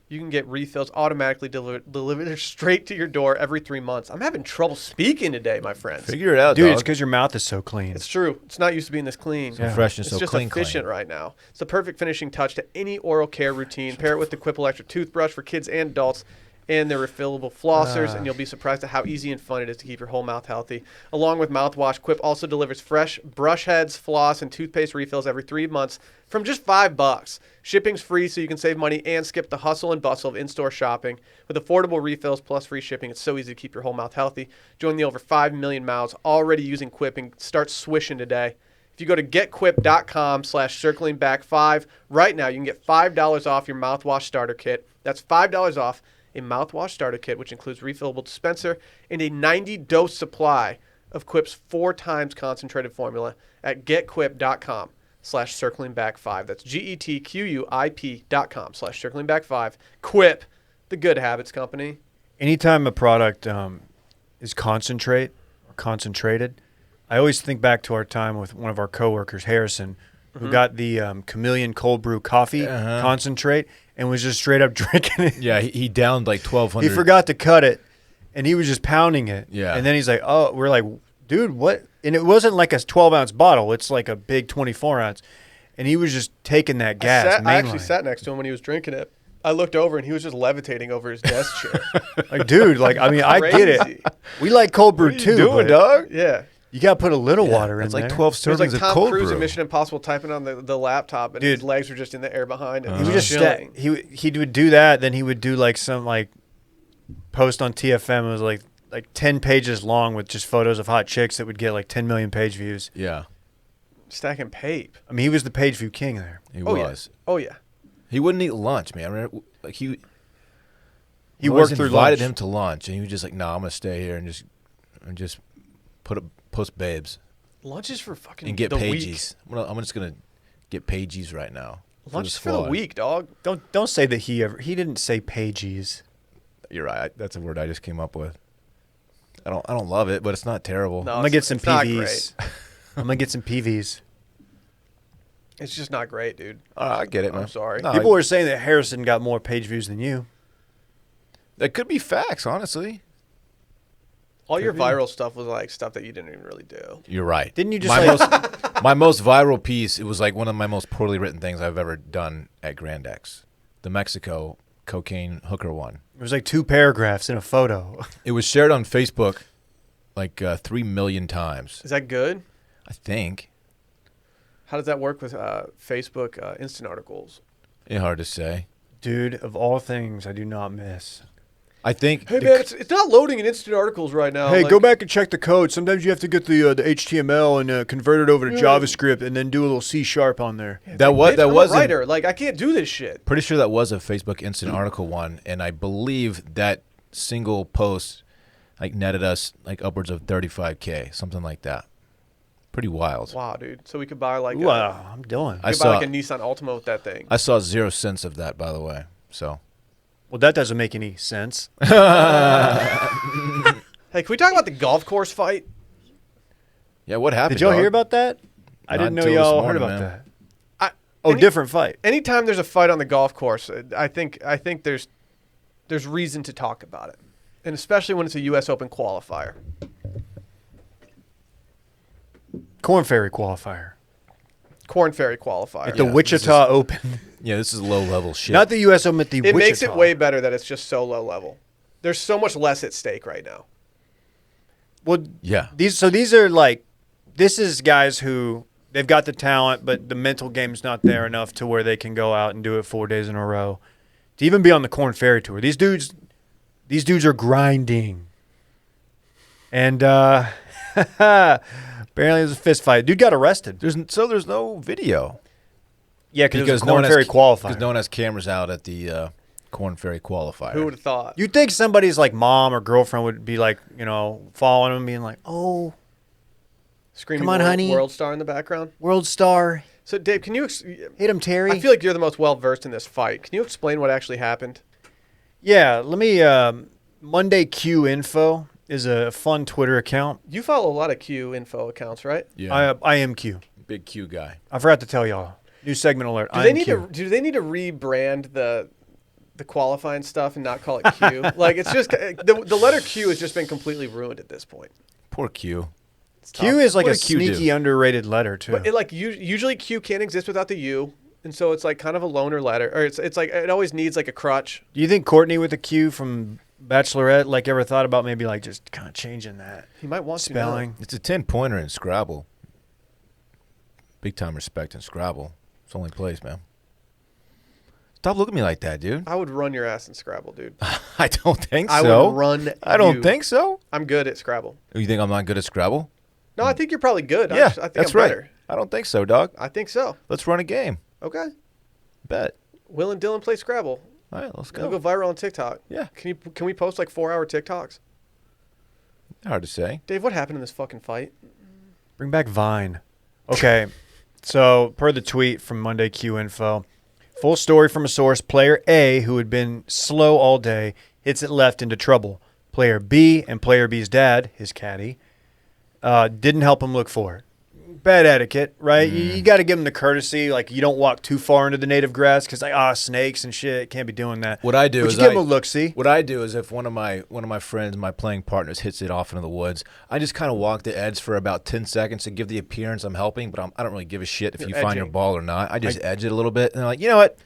you can get refills automatically delivered straight to your door every 3 months. I'm having trouble speaking today, my friends. Figure it out, Dude, dog. it's because your mouth is so clean. It's true. It's not used to being this clean. Yeah. fresh and It's so just clean. efficient right now. It's the perfect finishing touch to any oral care routine. Pair it with the Quip electric toothbrush for kids and adults and their refillable flossers, and you'll be surprised at how easy and fun it is to keep your whole mouth healthy. Along with mouthwash, Quip also delivers fresh brush heads, floss, and toothpaste refills every 3 months from just $5. Shipping's free, so you can save money and skip the hustle and bustle of in-store shopping. With affordable refills plus free shipping, it's so easy to keep your whole mouth healthy. Join the over 5 million mouths already using Quip and start swishing today. If you go to getquip.com/circlingback5 right now, you can get $5 off your mouthwash starter kit. That's $5 off a mouthwash starter kit, which includes refillable dispenser and a 90-dose supply of Quip's 4 times concentrated formula at getquip.com/circlingback5. That's GETQUIP.com/circlingback5. Quip, the good habits company. Anytime a product is concentrated, I always think back to our time with one of our coworkers, Harrison, who got the Chameleon cold brew coffee concentrate and was just straight up drinking it. Yeah, he downed like 1,200. He forgot to cut it, and he was just pounding it. Yeah. And then he's like, oh, we're like, dude, what? And it wasn't like a 12-ounce bottle. It's like a big 24-ounce. And he was just taking that gas. I actually sat next to him when he was drinking it. I looked over, and he was just levitating over his desk chair. Like, dude, like, I mean, I get Crazy. it. We like cold brew too. doing, but dog? Yeah. You got to put a little water in It's there. like 12 It was like servings of Tom cold Cruise brew. in Mission Impossible typing on the laptop, and his Dude. legs were just in the air behind him. He would just chilling. he would do that. Then he would do like some like post on TFM. It was like 10 pages long with just photos of hot chicks that would get like 10 million page views. Yeah, Stacking pape. I mean, he was the page view king there. he Oh, was. Yeah. Oh, yeah. He wouldn't eat lunch, man. I remember, like He always worked through invited lunch. him to lunch, and he was just like, "No, I'm gonna stay here and just post babes Lunch is for fucking and get the pages. I'm just gonna get pages right now. week. Lunch this is for the squad." week, dog. Don't say that he didn't say pages. You're right. That's a word I just came up with. I don't love it, but it's not terrible. No. I'm gonna get some it's not PVs. I'm gonna get some PVs. It's just not great, dude. I get it, man. I'm sorry. No, People were saying that Harrison got more page views than you. that could be facts, honestly. All your Could be. viral stuff was like stuff that you didn't even really do. You're right. Didn't you just my like, my most viral piece? It was like one of my most poorly written things I've ever done at Grand X, the Mexico cocaine hooker one. it was like 2 paragraphs in a photo. It was shared on Facebook like 3 million times. Is that good? I think. How does that work with Facebook instant articles? It's hard to say. Dude, of all things I do not miss. I think. Hey man, it's not loading in instant articles right now. Hey, Like, go back and check the code. Sometimes you have to get the HTML and convert it over to JavaScript and then do a little C# on there. that was bitch, I'm was a writer. Like I can't do this shit. pretty sure that was a Facebook instant article one, and I believe that single post like netted us like upwards of 35K, something like that. Pretty wild. Wow, dude. So we could buy like Wow, I'm doing. I we could saw buy like a Nissan Altima with that thing. I saw 0 cents of that, by the way. So Well, that doesn't make any sense. Hey, can we talk about the golf course fight? yeah, what happened? Did y'all dog? hear about that? I Not didn't know until this y'all heard morning, about man. that. Oh, different fight. Anytime there's a fight on the golf course, I think there's reason to talk about it, and especially when it's a U.S. Open qualifier. Korn Ferry qualifier. Korn Ferry qualifier. At the Yeah, Wichita Open. Yeah, this is low level shit. Not the U.S. Open, at the It Wichita. makes it way better that it's just so low level. There's so much less at stake right now. Well, yeah. these are like, this is guys who, they've got the talent, but the mental game's not there enough to where they can go out and do it 4 days in a row. To even be on the Korn Ferry Tour. These dudes are grinding. And apparently there's a fist fight. Dude got arrested. There's no video Yeah, because it was a no Korn one Ferry has qualifier. because no one has cameras out at the Korn Ferry qualifier. Who would have thought? You'd think somebody's like mom or girlfriend would be like, following him, being like, "Oh, Screaming Come on, honey. World Star in the background. World Star, So, Dave, can you? hit him, Terry." I feel like you're the most well versed in this fight. Can you explain what actually happened? Yeah, let me. Monday Q Info is a fun Twitter account. You follow a lot of Q info accounts, right? Yeah, I am Q. big Q guy. I forgot to tell y'all. New segment alert. Do I they am need Q. to rebrand the qualifying stuff and not call it Q? Like it's just the letter Q has just been completely ruined at this point. Poor Q. It's Q tough. is like What a did Q do? sneaky underrated letter too. But it like usually Q can't exist without the U, and so it's like kind of a loner letter, or it's like it always needs like a crutch. Do you think Courtney with a Q from Bachelorette like ever thought about maybe like just kind of changing that He might want spelling? It's a 10-pointer in Scrabble. Big time respect in Scrabble. It's the only place, man. Stop looking at me like that, dude. to know. I would run your ass in Scrabble, dude. I don't think I so. would run. I don't you. think so. I'm good at Scrabble. You think I'm not good at Scrabble? No, I think you're probably good. Yeah, I think that's I'm right. better. I don't think so, dog. I think so. Let's run a game. Okay. Bet. Will and Dylan play Scrabble. All right, let's It'll go. go viral on TikTok. Yeah. Can we post like 4-hour TikToks? Hard to say. Dave, what happened in this fucking fight? Bring back Vine. Okay, so per the tweet from Monday Q Info, full story from a source. Player A, who had been slow all day, hits it left into trouble. Player B and Player B's dad, his caddy, didn't help him look for it. Bad etiquette, right? You got to give him the courtesy. Like, you don't walk too far into the native grass because, like, snakes and shit. Can't be doing that. What I do But is you give him a look-see. What I do is if one of my friends, my playing partners, hits it off into the woods, I just kind of walk the edge for about 10 seconds to give the appearance I'm helping, but I don't really give a shit if You're you find your edging. ball or not. I just edge it a little bit, and I'm like, you know what?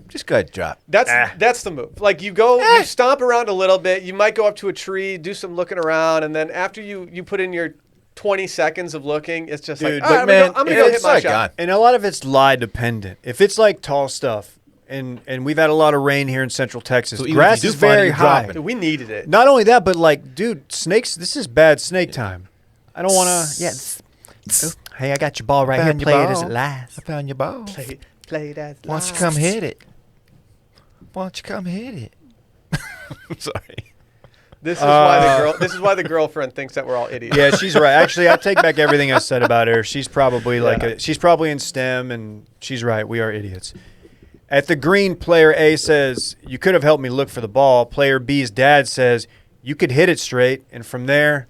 Just go ahead and drop. That's the move. Like you go, you stomp around a little bit. You might go up to a tree, do some looking around, and then after you put in your 20 seconds of looking, it's just Dude, like, but I'm man, gonna go hit it's my like shot. And a lot of it's lie dependent. If it's like tall stuff, and we've had a lot of rain here in Central Texas, So even grass if you is do find it, very you're high. dropping. Dude, we needed it. Not only that, but like, dude, snakes. This is bad snake time. I don't want to. Yeah. Hey, I got your ball right here. Found your Play it ball. as it lies. I found your ball. Play that. Why don't you come hit it? Why don't you come hit it? Sorry. This is why the girl. This is why the girlfriend thinks that we're all idiots. Yeah, she's right. Actually, I take back everything I said about her. She's probably she's probably in STEM, and she's right. We are idiots. At the green, player A says, "You could have helped me look for the ball." Player B's dad says, "You could hit it straight." And from there,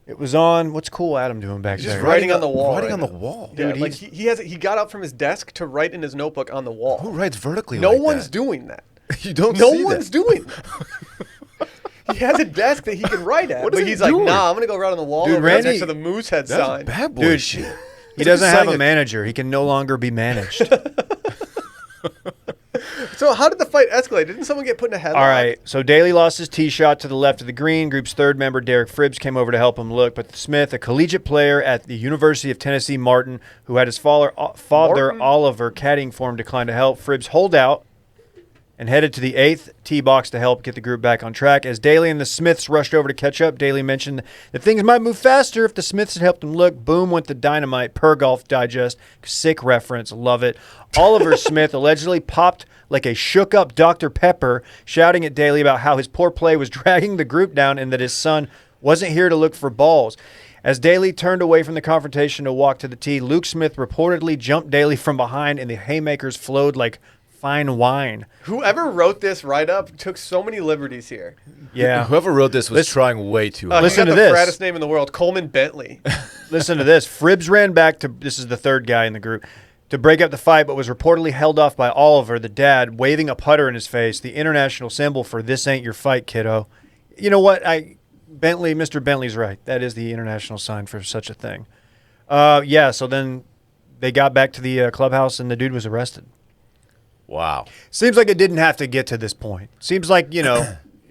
it was on. What's cool Adam doing back He's there? just writing on the wall. Writing right on the now. wall. Yeah, Dude, like he got up from his desk to write in his notebook on the wall. Who writes vertically No like one's that? doing that. You don't No see one's that. doing that. He has a desk that he can write at, What is but he he's like, doing? nah, I'm gonna go write on the wall Dude, over there Randy- next to the moose head That's sign. bad boy Dude, shit. He doesn't have a sign manager. He can no longer be managed. So how did the fight escalate? Didn't someone get put in a headlock? All right, so Daly lost his tee shot to the left of the green. Group's third member, Derek Fribbs, came over to help him look, but Smith, a collegiate player at the University of Tennessee, Martin, who had his father Martin? Oliver caddying for him, declined to help. Fribbs holed out and headed to the 8th tee box to help get the group back on track. As Daly and the Smiths rushed over to catch up, Daly mentioned that things might move faster if the Smiths had helped him look. Boom went the dynamite per Golf Digest. Sick reference. Love it. Oliver Smith allegedly popped like a shook-up Dr. Pepper, shouting at Daly about how his poor play was dragging the group down and that his son wasn't here to look for balls. As Daly turned away from the confrontation to walk to the tee, Luke Smith reportedly jumped Daly from behind, and the haymakers flowed like fine wine. Whoever wrote this write-up took so many liberties here. Yeah. Whoever wrote this was Listen- trying way too hard. Listen he got to the this. frattest name in the world, Coleman Bentley. Listen to this. Fribbs ran back to, this is the third guy in the group, to break up the fight, but was reportedly held off by Oliver, the dad, waving a putter in his face, the international symbol for "this ain't your fight, kiddo." You know what? Mr. Bentley's right. That is the international sign for such a thing. So then they got back to the clubhouse, and the dude was arrested. Wow. Seems like it didn't have to get to this point. Seems like,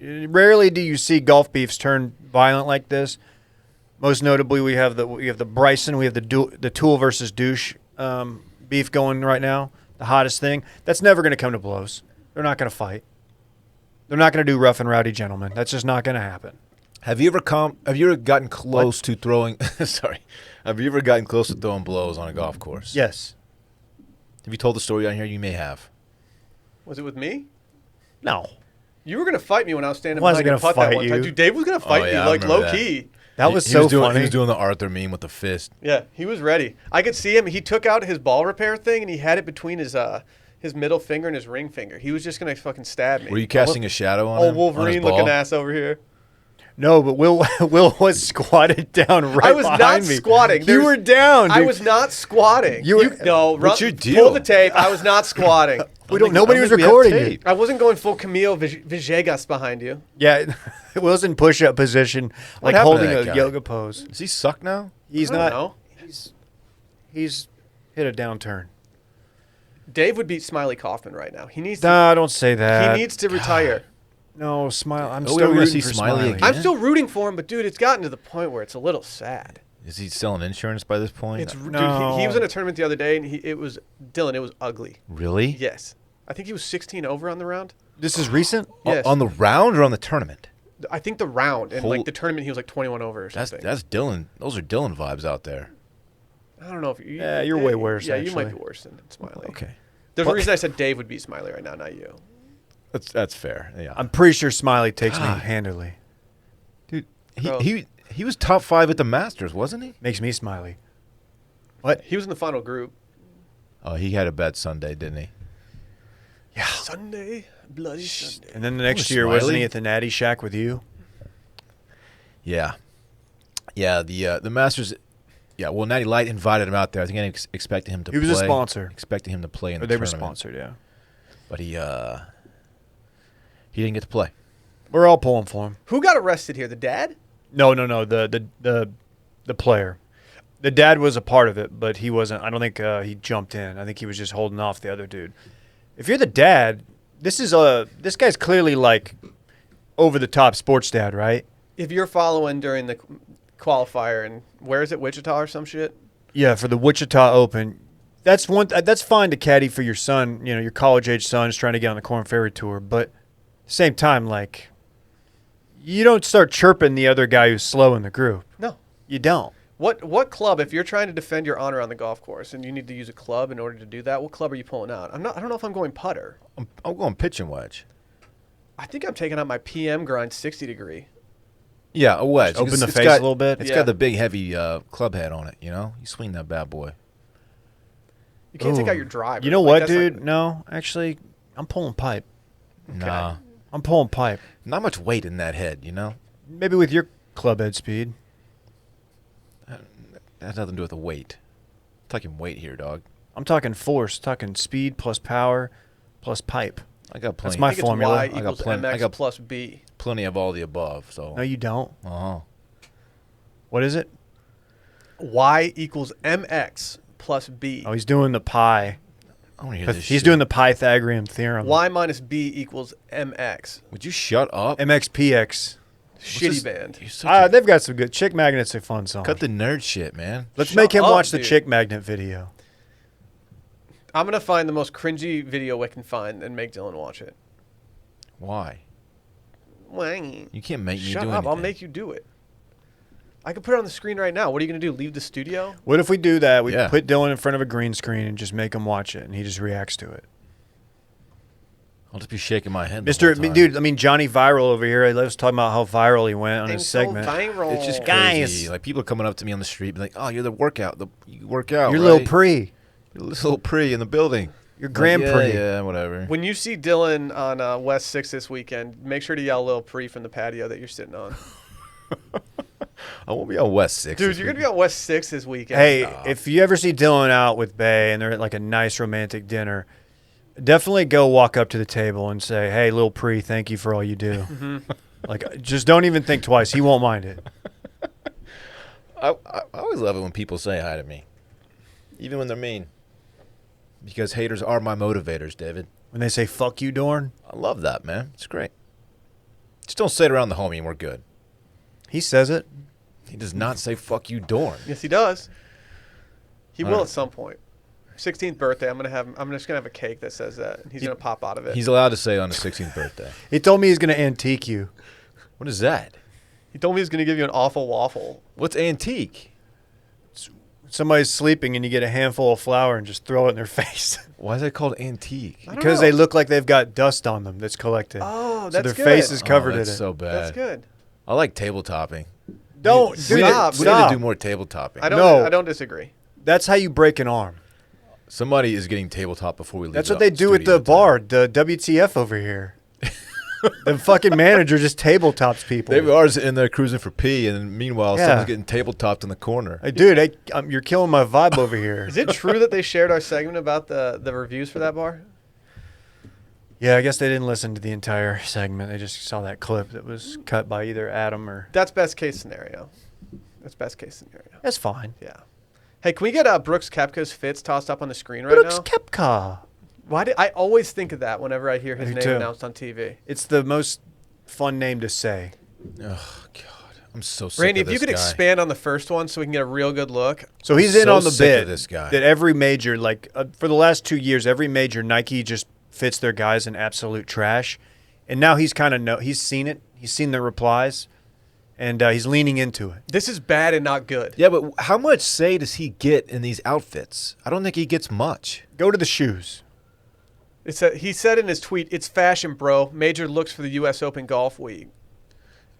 rarely do you see golf beefs turn violent like this. Most notably, we have the Bryson, we have the Tool versus Douche beef going right now, the hottest thing. That's never going to come to blows. They're not going to fight. They're not going to do rough and rowdy gentlemen. That's just not going to happen. Have you ever gotten close to throwing? Sorry. Have you ever gotten close to throwing blows on a golf course? Yes. Have you told the story on here? You may have. Was it with me? No. You were going to fight me when I was standing Wasn't behind your gonna putt that fight one time. you. Dude, Dave was going to fight yeah, me, I like remember low-key. That was He so was doing, funny. He was doing the Arthur meme with the fist. Yeah, he was ready. I could see him. He took out his ball repair thing, and he had it between his middle finger and his ring finger. He was just going to fucking stab me. Were you casting a shadow on him? Oh, on his Wolverine-looking ball? ass over here. No, but Will was squatted down right I was behind not me. squatting. You There's- were down, dude. I was not squatting. You were- no, What's your pull deal? the tape. I was not squatting. Nobody was recording you. I wasn't going full Camille Villegas behind you. Yeah, Will's in push-up position, like happened to holding that a guy? yoga pose. Does he suck now? He's I don't not. know. He's hit a downturn. Dave would beat Smiley Kaufman right now. He needs to. Nah, don't say that. He needs to retire. No, Smile. I'm Oh, still we're gonna rooting see for Smiley Smiley. again? I'm still rooting for him, but dude, it's gotten to the point where it's a little sad. Is he selling insurance by this point? It's No. dude. He was in a tournament the other day, and it was Dylan. It was ugly. Really? Yes, I think he was 16 over on the round. This is recent. Yes. On the round or on the tournament? I think the round and Hol- like the tournament, he was like 21 over or That's something. Dylan. Those are Dylan vibes out there. I don't know if you. Yeah, you're way worse, Yeah, you might actually. be worse than Smiley. Okay. There's Well- a reason I said Dave would beat Smiley right now, not you. That's fair. Yeah. I'm pretty sure Smiley takes me God. handily. Dude, Bro. he was top 5 at the Masters, wasn't he? Makes me Smiley. He was in the final group. Oh, he had a bad Sunday, didn't he? Yeah. Sunday, bloody Sunday. And then the next was year, wasn't Smiley? he at the Natty Shack with you? Yeah. Yeah, the Masters. Yeah, well, Natty Light invited him out there. I think I expected him to He play. was a sponsor. Expecting him to play in Or the they were tournament. sponsored, yeah. But he didn't get to play. We're all pulling for him. Who got arrested here? The dad? No. The player. The dad was a part of it, but he wasn't. I don't think he jumped in. I think he was just holding off the other dude. If you're the dad, this guy's clearly like over the top sports dad, right? If you're following during the qualifier, and where is it? Wichita or some shit? Yeah, for the Wichita Open. That's that's fine to caddy for your son, you know, your college-age son is trying to get on the Korn Ferry Tour, but at the same time, like, you don't start chirping the other guy who's slow in the group. No. You don't. What club, if you're trying to defend your honor on the golf course and you need to use a club in order to do that, what club are you pulling out? I don't know if I'm going putter. I'm going pitching wedge. I think I'm taking out my PM grind 60 degree. Yeah, a wedge. Just open the It's face got- a little bit. It's Yeah. got the big, heavy club head on it, you know? You swing that bad boy. You can't take Ooh. out your driver. You know Like, what, that's not dude? gonna- No, actually, I'm pulling pipe. Nah. I'm pulling pipe. Not much weight in that head, you know? Maybe with your club head speed. That has nothing to do with the weight. I'm talking weight here, dog. I'm talking force, talking speed plus power plus pipe. I got plenty. That's my I think it's formula. Y I got equals plenty- I MX got- plus B. plenty of all the above, so. No, you don't. Uh-huh. What is it? Y equals MX plus B. Oh, he's doing the pi. I want to hear this He's shit. doing the Pythagorean theorem. Y minus B equals MX. Would you shut up? MXPX. Shitty this- band. You're such a- They've got some good. Chick Magnet's a fun song. Cut the nerd shit, man. Let's Shut make him up, watch the dude. Chick Magnet video. I'm going to find the most cringy video we can find and make Dylan watch it. Why? Wang. You can't make me Shut do up. anything. I'll make you do it. I can put it on the screen right now. What are you going to do? Leave the studio? What if we do that? We Yeah. put Dylan in front of a green screen and just make him watch it, and he just reacts to it. I'll just be shaking my head. Mister, dude, I mean Johnny Viral over here. I was talking about how viral he went on I'm his so segment. viral. It's just Guys. crazy. Like people coming up to me on the street, be like, "Oh, you're the workout. You work out. You're right? Lil Pre. You're Lil Pre in the building. You're Grand Like, Prix. Yeah, whatever. When you see Dylan on West 6 this weekend, make sure to yell Lil Pre from the patio that you're sitting on. I won't be on West 6. Dude, you're going to be on West 6 this weekend. Hey, if you ever see Dylan out with Bay and they're at like a nice romantic dinner, definitely go walk up to the table and say, "Hey, Lil Pre, thank you for all you do." Like, just don't even think twice. He won't mind it. I always love it when people say hi to me, even when they're mean. Because haters are my motivators, David. When they say "fuck you, Dorn," I love that, man. It's great. Just don't say it around the homie and we're good. he says it. He does not say "fuck you, Dorn." Yes, he does. He All will right. at some point. 16th birthday, I'm just gonna have a cake that says that. And he's gonna pop out of it. He's allowed to say on his 16th birthday. He told me he's gonna antique you. What is that? He told me he's gonna give you an awful waffle. What's antique? Somebody's sleeping and you get a handful of flour and just throw it in their face Why is that called antique? I don't because know. they look like they've got dust on them that's collected. Oh, so that's their good. face is covered oh, in that's it. so bad. That's good. I like table topping. Don't we do need, Stop, we need to stop. do more table topping. I don't. No. I don't disagree. That's how you break an arm. Somebody is getting tabletop before we leave. That's what they do at the bar, the WTF over here. The fucking manager just tabletops people. They are in there cruising for pee, and meanwhile, Yeah. someone's getting tabletopped in the corner. Hey, dude, you're killing my vibe over here. Is it true that they shared our segment about the reviews for that bar? Yeah, I guess they didn't listen to the entire segment. They just saw that clip that was cut by either Adam or. That's best case scenario. That's best case scenario. That's fine. Yeah. Hey, can we get Brooks Koepka's fits tossed up on the screen right Brooks now? Koepka. Why did I always think of that whenever I hear his Me name too. announced on TV? It's the most fun name to say. Oh God, I'm so sick Randy, of if you this could guy. expand on the first one so we can get a real good look. So he's I'm in so on the sick bit of this guy. that every major, for the last 2 years, every major Nike just fits their guys in absolute trash, and now he's kind of he's seen it. He's seen the replies, and he's leaning into it. This is bad and not good. Yeah, but how much say does he get in these outfits? I don't think he gets much. Go to the shoes. He said in his tweet, "It's fashion, bro. Major looks for the U.S. Open Golf Week."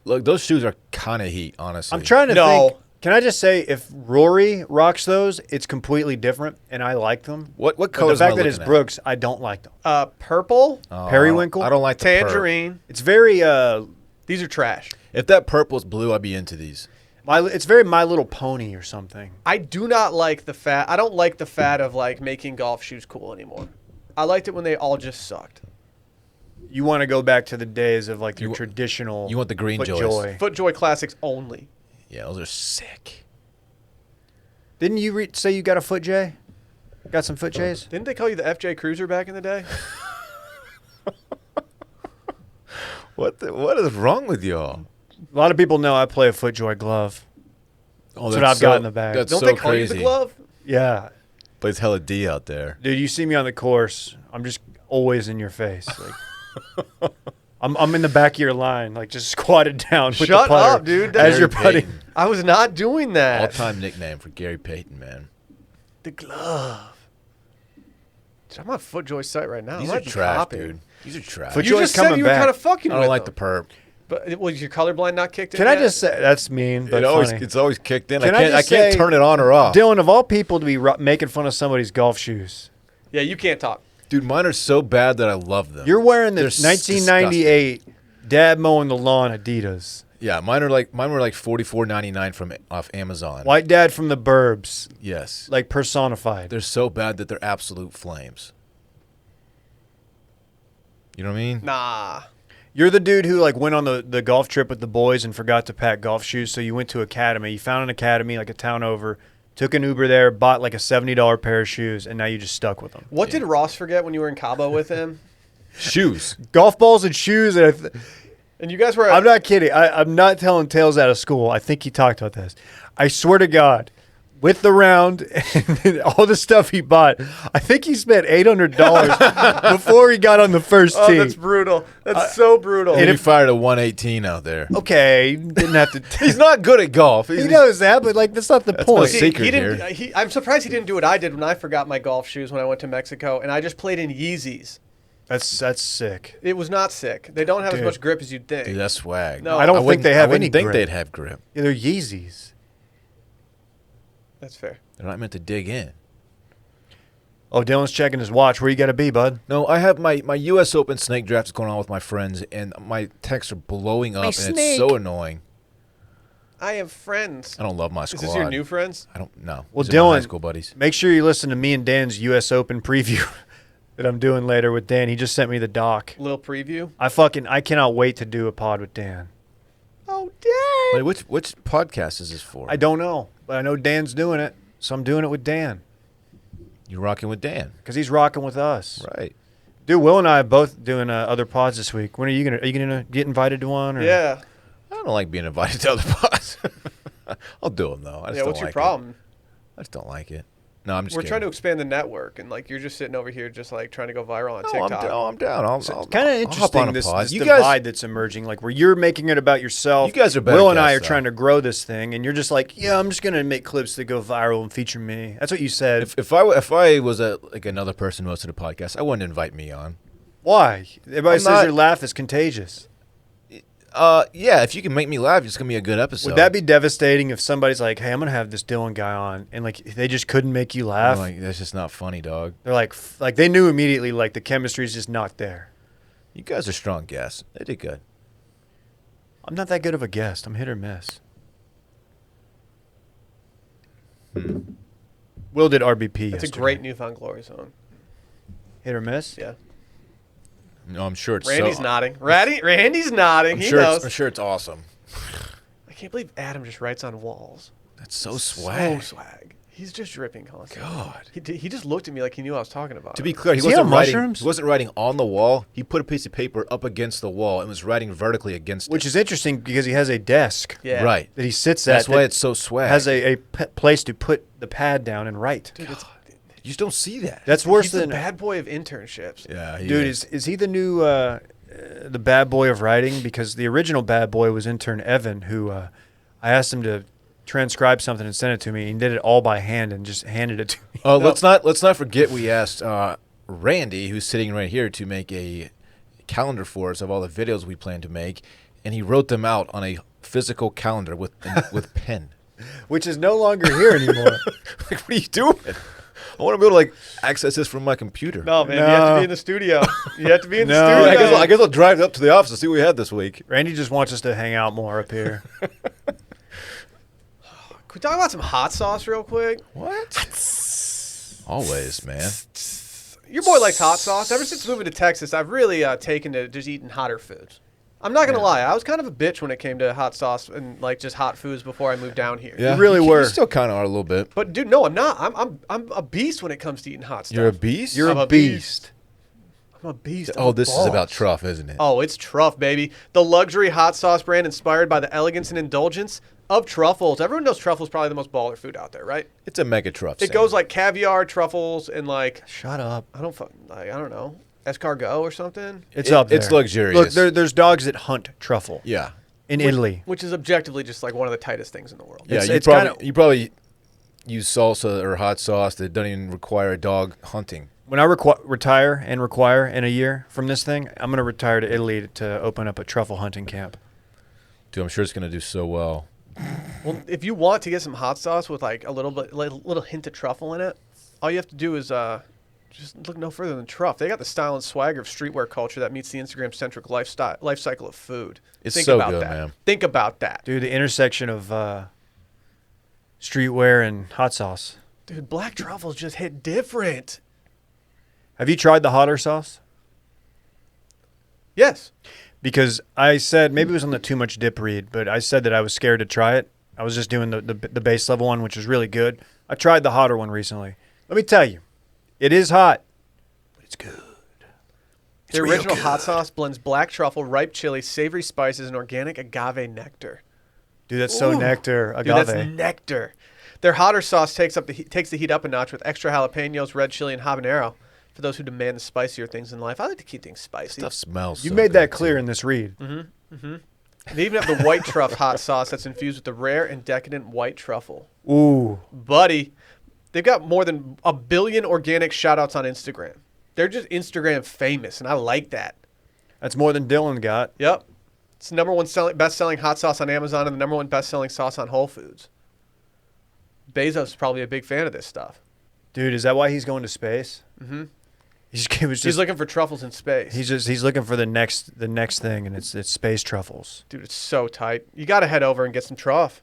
Look, those shoes are kind of heat, honestly. I'm trying to No. think. Can I just say, if Rory rocks those, it's completely different, and I like them. What But the colors am I fact that it's looking at? Brooks, I don't like them. Purple, Oh, Periwinkle? I don't like the purple. tangerine. It's very These are trash. If that purple's blue, I'd be into these. it's very My Little Pony or something. I do not like the fad. I don't like the fad of like making golf shoes cool anymore. I liked it when they all just sucked. You want to go back to the days of like your You- traditional. you want the green joys. FootJoy. FootJoy Classics only. Yeah, those are sick. Didn't you say you got a FootJ? Got some FootJs? Didn't they call you the FJ Cruiser back in the day? What is wrong with y'all? A lot of people know I play a FootJoy glove. That's what I've got in the bag. That's Don't so they call crazy. you the glove? Yeah. Plays hella D out there. Dude, you see me on the course, I'm just always in your face. Like, I'm in the back of your line, like just squatted down with Shut the putter up, dude. as you're Gary putting. Payton. I was not doing that. All-time nickname for Gary Payton, man. The glove. Dude, I'm on FootJoy's site right now. These I are might be trash, copying. dude. These are trash. Foot- You FootJoy's just said coming you were back. kind of fucking I with don't like them. the perp. But was your colorblind not kicked in Can I yet? just say that's mean, but funny. It's always kicked in. Can I I can't just say- turn it on or off. Dylan, of all people to be making fun of somebody's golf shoes, Yeah, you can't talk. Dude, mine are so bad that I love them. you're wearing the They're 1998 dad mowing the lawn Adidas. Yeah, mine were like $44.99 from off Amazon. White dad from the burbs, Yes. like personified. They're so bad that they're absolute flames. You know what I mean? Nah. You're the dude who like went on the golf trip with the boys and forgot to pack golf shoes, so you went to Academy. You found an Academy like a town over, took an Uber there, bought like a $70 pair of shoes, and now you just stuck with them. What did Ross forget when you were in Cabo with him? Shoes. Golf balls and shoes. And And you guys were. I'm not kidding. I'm not telling tales out of school. I think he talked about this. I swear to God, with the round and all the stuff he bought, I think he spent $800 before he got on the first Oh, tee. that's brutal. That's so brutal. And he fired a 118 out there. Okay, didn't have to. He's not good at golf. He knows that, but like that's not the That's point. my See, secret he didn't. here. I'm surprised he didn't do what I did when I forgot my golf shoes when I went to Mexico, and I just played in Yeezys. That's sick. It was not sick. They don't have Dude. as much grip as you'd think. Dude, that's swag. No, I don't think wouldn't- they have I wouldn't any think grip. they'd have grip. Yeah, they're Yeezys. That's fair. They're not meant to dig in. Oh, Dylan's checking his watch. Where you got to be, bud? No, I have my U.S. Open snake draft is going on with my friends, and my texts are blowing up, and it's so annoying. I have friends. I don't love my Is squad. this your new friends? I don't know. Well, These are my high Dylan, school buddies. make sure you listen to me and Dan's U.S. Open preview that I'm doing later with Dan. He just sent me the doc. Little preview. I cannot wait to do a pod with Dan. Oh, damn. Wait, which podcast is this for? I don't know, but I know Dan's doing it, so I'm doing it with Dan You're rocking with Dan, because he's rocking with us. right? Dude, Will and I are both doing other pods this week. When are you gonna get invited to one? Or? Yeah. I don't like being invited to other pods. I'll do them though. I just Yeah. don't What's your like problem? It. I just don't like it. No, I'm just. We're kidding. trying to expand the network, and like you're just sitting over here, just like trying to go viral on No, TikTok. I'm down. I'll It's I'll- kind of I'll hop on interesting a this pod. divide guys, that's emerging, like where you're making it about yourself. You guys are better Will and I are guests, though. trying to grow this thing, and you're just like, yeah, I'm just gonna make clips that go viral and feature me. That's what you said. if I was like another person who hosted a podcast, I wouldn't invite me on. Why? Everybody I'm says not- your laugh is contagious. Yeah, if you can make me laugh, it's gonna be a good episode. Would that be devastating if somebody's like, hey, I'm gonna have this Dylan guy on, and like they just couldn't make you laugh? I'm like, that's just not funny, dog. They're like they knew immediately, like the chemistry's just not there. You guys are strong guests. They did good. I'm not that good of a guest. I'm hit or miss. Will did RBP. That's a yesterday. great Newfound Glory song. Hit or miss. Yeah. No, I'm sure it's Randy's so. nodding. Randy's nodding. I'm He sure. knows. I'm sure it's awesome. I can't believe Adam just writes on walls. That's so swag. So swag. He's just dripping constantly. God. He just looked at me like he knew I was talking about To him. be clear, he Is he on wasn't writing. mushrooms? He wasn't writing on the wall. He put a piece of paper up against the wall and was writing vertically against Which it. is interesting because he has a desk Yeah. Right. that he sits at. That's why that it's so swag. has a place to put the pad down and write. Dude, it's, You just don't see that. That's worse he's than the bad boy of internships. Yeah, he dude. Is he the new the bad boy of writing? Because the original bad boy was intern Evan, who I asked him to transcribe something and send it to me. He did it all by hand and just handed it to me. Let's not forget we asked Randy, who's sitting right here, to make a calendar for us of all the videos we plan to make, and he wrote them out on a physical calendar with pen. Which is no longer here anymore. Like, what are you doing? I want to be able to like access this from my computer. No, man, you have to No. be in the studio. You have to be in the No. studio. I guess I'll drive up to the office and see what we had this week. Randy just wants us to hang out more up here. Can we talk about some hot sauce real quick? What? Always, man. Your boy likes hot sauce. Ever since moving to Texas, I've really taken to just eating hotter foods. I'm not gonna lie, I was kind of a bitch when it came to hot sauce and like just hot foods before I moved down here. Yeah, really you were. still kind of are a little bit. But dude, no, I'm not. I'm a beast when it comes to eating hot stuff. You're a beast. You're I'm a a beast. beast. I'm a beast. I'm Oh, a this is boss. about truff, isn't it? Oh, it's Truff, baby. The luxury hot sauce brand inspired by the elegance and indulgence Of truffles, everyone knows truffles probably the most baller food out there, right? It's a mega truff. It goes like caviar, truffles, and like Shut up. I don't know, escargot or something. It's up there. It's luxurious. Look, there's dogs that hunt truffle. Yeah. In Italy. Which is objectively just like one of the tightest things in the world. Yeah, It's you probably use salsa or hot sauce that doesn't even require a dog hunting. When I retire in a year from this thing, I'm going to retire to Italy to open up a truffle hunting camp. Dude, I'm sure it's going to do so well. Well, if you want to get some hot sauce with like a little hint of truffle in it, all you have to do is just look no further than Truff. They got the style and swagger of streetwear culture that meets the Instagram-centric life cycle of food. It's Think so about good, that. man. Think about that. Dude, the intersection of streetwear and hot sauce. Dude, black truffles just hit different. Have you tried the hotter sauce? Yes. Because I said, maybe it was on the too much dip read, but I said that I was scared to try it. I was just doing the base level one, which was really good. I tried the hotter one recently. Let me tell you, it is hot, but it's good. The original hot sauce blends black truffle, ripe chili, savory spices, and organic agave nectar. Dude, that's so nectar. Dude, Agave. that's nectar. Their hotter sauce takes the heat up a notch with extra jalapenos, red chili, and habanero. For those who demand the spicier things in life, I like to keep things spicy. Stuff smells. You so made good, that clear too. in this read. They even have the white truff hot sauce that's infused with the rare and decadent white truffle. Ooh. Buddy, they've got more than 1 billion organic shout-outs on Instagram. They're just Instagram famous, and I like that. That's more than Dylan got. Yep. It's the number one best-selling hot sauce on Amazon and the number one best-selling sauce on Whole Foods. Bezos is probably a big fan of this stuff. Dude, is that why he's going to space? Mm-hmm. He's looking for truffles in space. He's looking for the next thing, and it's space truffles. Dude, it's so tight. You got to head over and get some truff.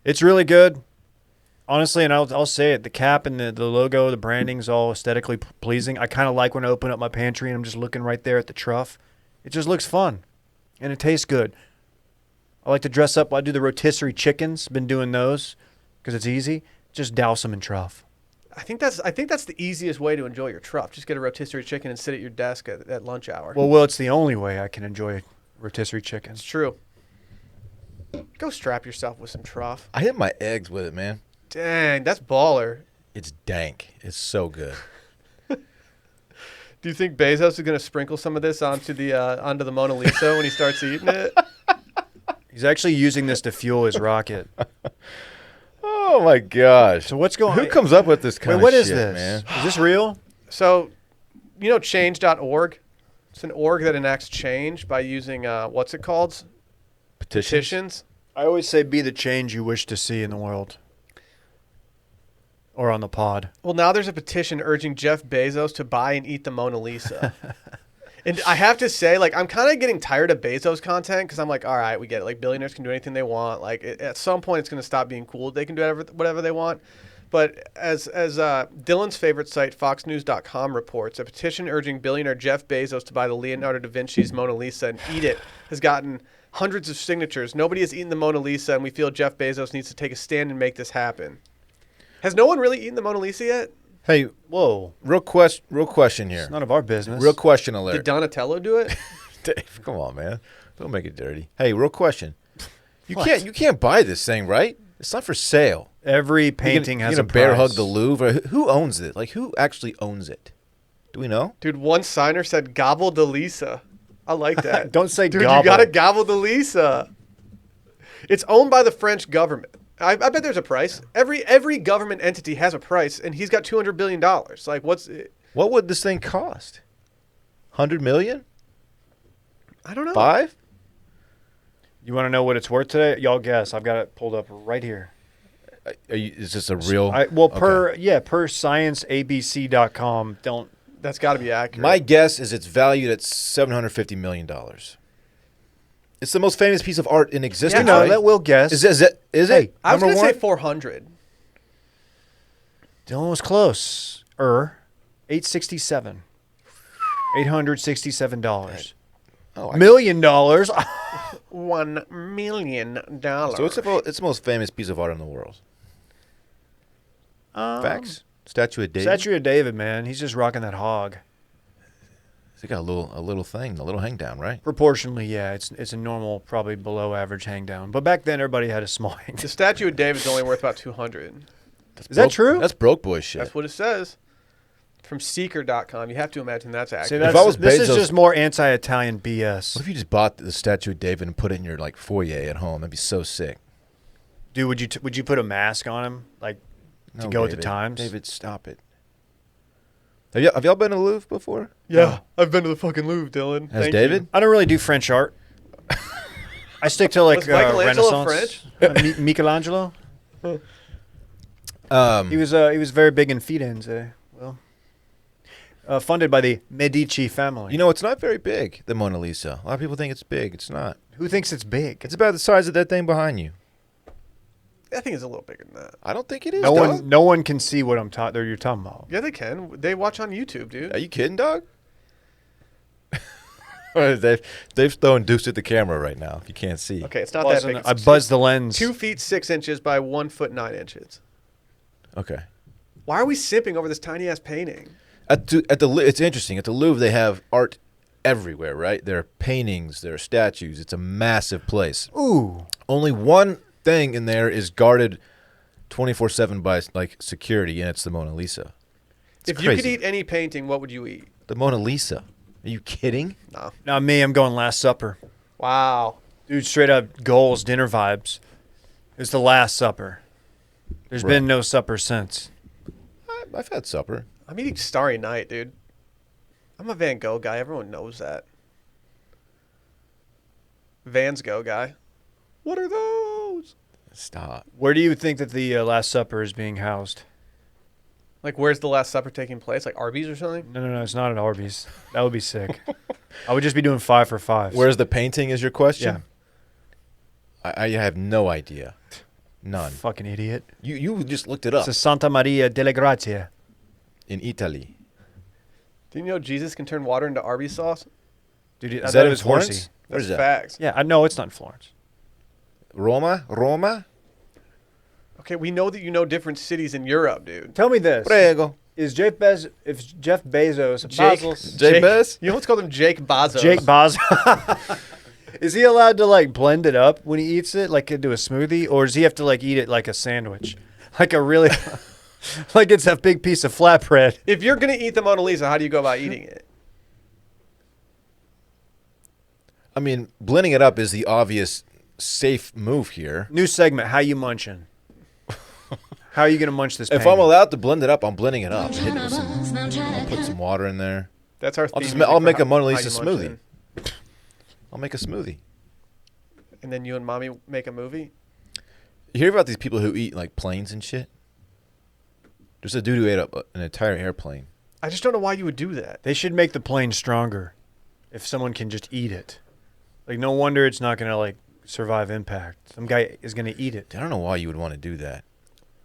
It's really good, honestly, and I'll say it. The cap and the logo, the branding's all aesthetically pleasing. I kind of like when I open up my pantry and I'm just looking right there at the truff. It just looks fun, and it tastes good. I like to dress up. I do the rotisserie chickens. Been doing those because it's easy. Just douse them in truff. I think that's the easiest way to enjoy your truff. Just get a rotisserie chicken and sit at your desk at lunch hour. Well, it's the only way I can enjoy rotisserie chicken. It's true. Go strap yourself with some truff. I hit my eggs with it, man. Dang, that's baller. It's dank. It's so good. Do you think Bezos is going to sprinkle some of this onto the Mona Lisa when he starts eating it? He's actually using this to fuel his rocket. Oh my gosh! So what's going on? Who comes up with this kind of what shit, is this? man? Is this real? So, you know change.org? It's an org that enacts change by using, what's it called? Petitions. I always say be the change you wish to see in the world. Or on the pod. Well, now there's a petition urging Jeff Bezos to buy and eat the Mona Lisa. And I have to say, like, I'm kind of getting tired of Bezos content because I'm like, all right, we get it. Like, billionaires can do anything they want. Like, at some point, it's going to stop being cool. They can do whatever they want. But as Dylan's favorite site, FoxNews.com, reports, a petition urging billionaire Jeff Bezos to buy the Leonardo da Vinci's Mona Lisa and eat it has gotten hundreds of signatures. Nobody has eaten the Mona Lisa, and we feel Jeff Bezos needs to take a stand and make this happen. Has no one really eaten the Mona Lisa yet? Hey, whoa! real question here. It's none of our business. Real question alert. Did Donatello do it? Dave, come on, man. Don't make it dirty. Hey, real question. You What? can't buy this thing, right? It's not for sale. Every painting has a you bear hug price. the Louvre. Who owns it? Like, who actually owns it? Do we know? Dude, one signer said gobble the Lisa. I like that. Don't say Dude, gobble. you gotta gobble the Lisa. It's owned by the French government. I bet there's a price. Every government entity has a price, and he's got $200 billion. Like, What would this thing cost? 100 million? I don't know. 5? You want to know what it's worth today? Y'all guess. I've got it pulled up right here. Is this a real? Per scienceabc.com. That's got to be accurate. My guess is it's valued at $750 million. It's the most famous piece of art in existence. You know, right? that will guess. Is it? I was Number gonna say one? 400. Dylan was close. 867. $867. Oh, $1 million. $1 million. So it's the most famous piece of art in the world. Facts. Statue of David. Statue of David, man. He's just rocking that hog. They got a little thing, a little hang down, right? Proportionally, yeah, it's a normal, probably below average hang down. But back then, everybody had a small hang The down. statue of David's only worth about 200. Is that true? That's broke boy shit. That's what it says. From Seeker.com. You have to imagine that's See, accurate. that's, If I was this is Bezos- just more anti-Italian BS. What if you just bought the statue of David and put it in your like foyer at home? That'd be so sick. Dude, would you put a mask on him, like, to go with the times? David, stop it. Have y'all been to the Louvre before? Yeah, I've been to the fucking Louvre, Dylan. Has Thank David? you. I don't really do French art. I stick to like Was Michelangelo Renaissance. Michelangelo. He was very big in Firenze. Funded by the Medici family. You know, it's not very big, the Mona Lisa. A lot of people think it's big. It's not. Who thinks it's big? It's about the size of that thing behind you. I think it's a little bigger than that. I don't think it is, No dog. no one can see what you're talking about. Yeah, they can. They watch on YouTube, dude. Are you kidding, dog? Dave's throwing deuce at the camera right now, if you can't see. Okay, it's not that big. I buzzed the lens. 2 feet 6 inches by 1 foot 9 inches. Okay. Why are we sipping over this tiny ass painting? It's interesting. At the Louvre, they have art everywhere, right? There are paintings, there are statues. It's a massive place. Ooh. Only one thing in there is guarded 24/7 by like security, and it's the Mona Lisa. It's If crazy. you could eat any painting, what would you eat? The Mona Lisa. Are you kidding? No. Not me. I'm going Last Supper. Wow. Dude, straight up goals, dinner vibes. It's the Last Supper. There's been no supper since. I've had supper. I'm eating Starry Night, dude. I'm a Van Gogh guy. Everyone knows that. Van's Gogh guy. What are those? Stop. Where do you think that the Last Supper is being housed? Like, where's the Last Supper taking place? Like Arby's or something? No, it's not at Arby's. That would be sick. I would just be doing 5 for 5. Where's the painting is your question? Yeah. I have no idea. None. Fucking idiot. You just looked it up. It's a Santa Maria delle Grazie. In Italy. Do you know Jesus can turn water into Arby's sauce? Dude, I Is thought that it in was Florence? horsey. Where's That's that? facts. Yeah, I know it's not in Florence. Roma? Okay, we know that you know different cities in Europe, dude. Tell me this. Prego. Is Jeff Bezos, Jake, Bezos, Jake Bez? You know what's called him Jake Bezos. Jake Bezos, is he allowed to like blend it up when he eats it, like into a smoothie, or does he have to like eat it like a sandwich, like a really, like it's a big piece of flatbread? If you're gonna eat the Mona Lisa, how do you go about eating it? I mean, blending it up is the obvious safe move here. New segment: How you munching? How are you gonna munch this? If painting? I'm allowed to blend it up, I'm blending it up. I'll put some water in there. That's our. I'll make a Mona Lisa smoothie. I'll make a smoothie. And then you and mommy make a movie. You hear about these people who eat like planes and shit? There's a dude who ate up an entire airplane. I just don't know why you would do that. They should make the plane stronger. If someone can just eat it, like no wonder it's not gonna like survive impact. Some guy is gonna eat it. I don't know why you would want to do that.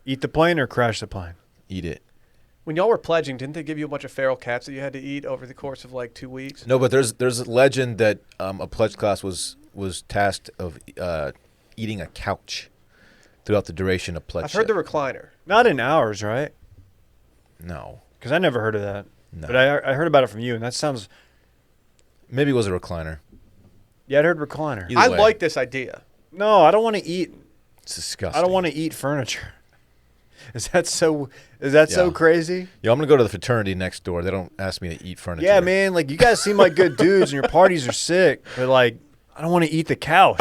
Eat the plane or crash the plane? Eat it. When y'all were pledging, didn't they give you a bunch of feral cats that you had to eat over the course of like 2 weeks? No, but there's a legend that a pledge class was tasked of eating a couch throughout the duration of pledge. I've heard the recliner. Not in ours, right? No. Because I never heard of that. No. But I heard about it from you, and that sounds. Maybe it was a recliner. Yeah, I'd heard recliner. Either I way. like this idea. No, I don't want to eat. It's disgusting. I don't want to eat furniture. Is that so? Is that so Yeah. crazy? Yo, I'm gonna go to the fraternity next door. They don't ask me to eat furniture. Yeah, man. Like you guys seem like good dudes, and your parties are sick. But like, I don't want to eat the couch.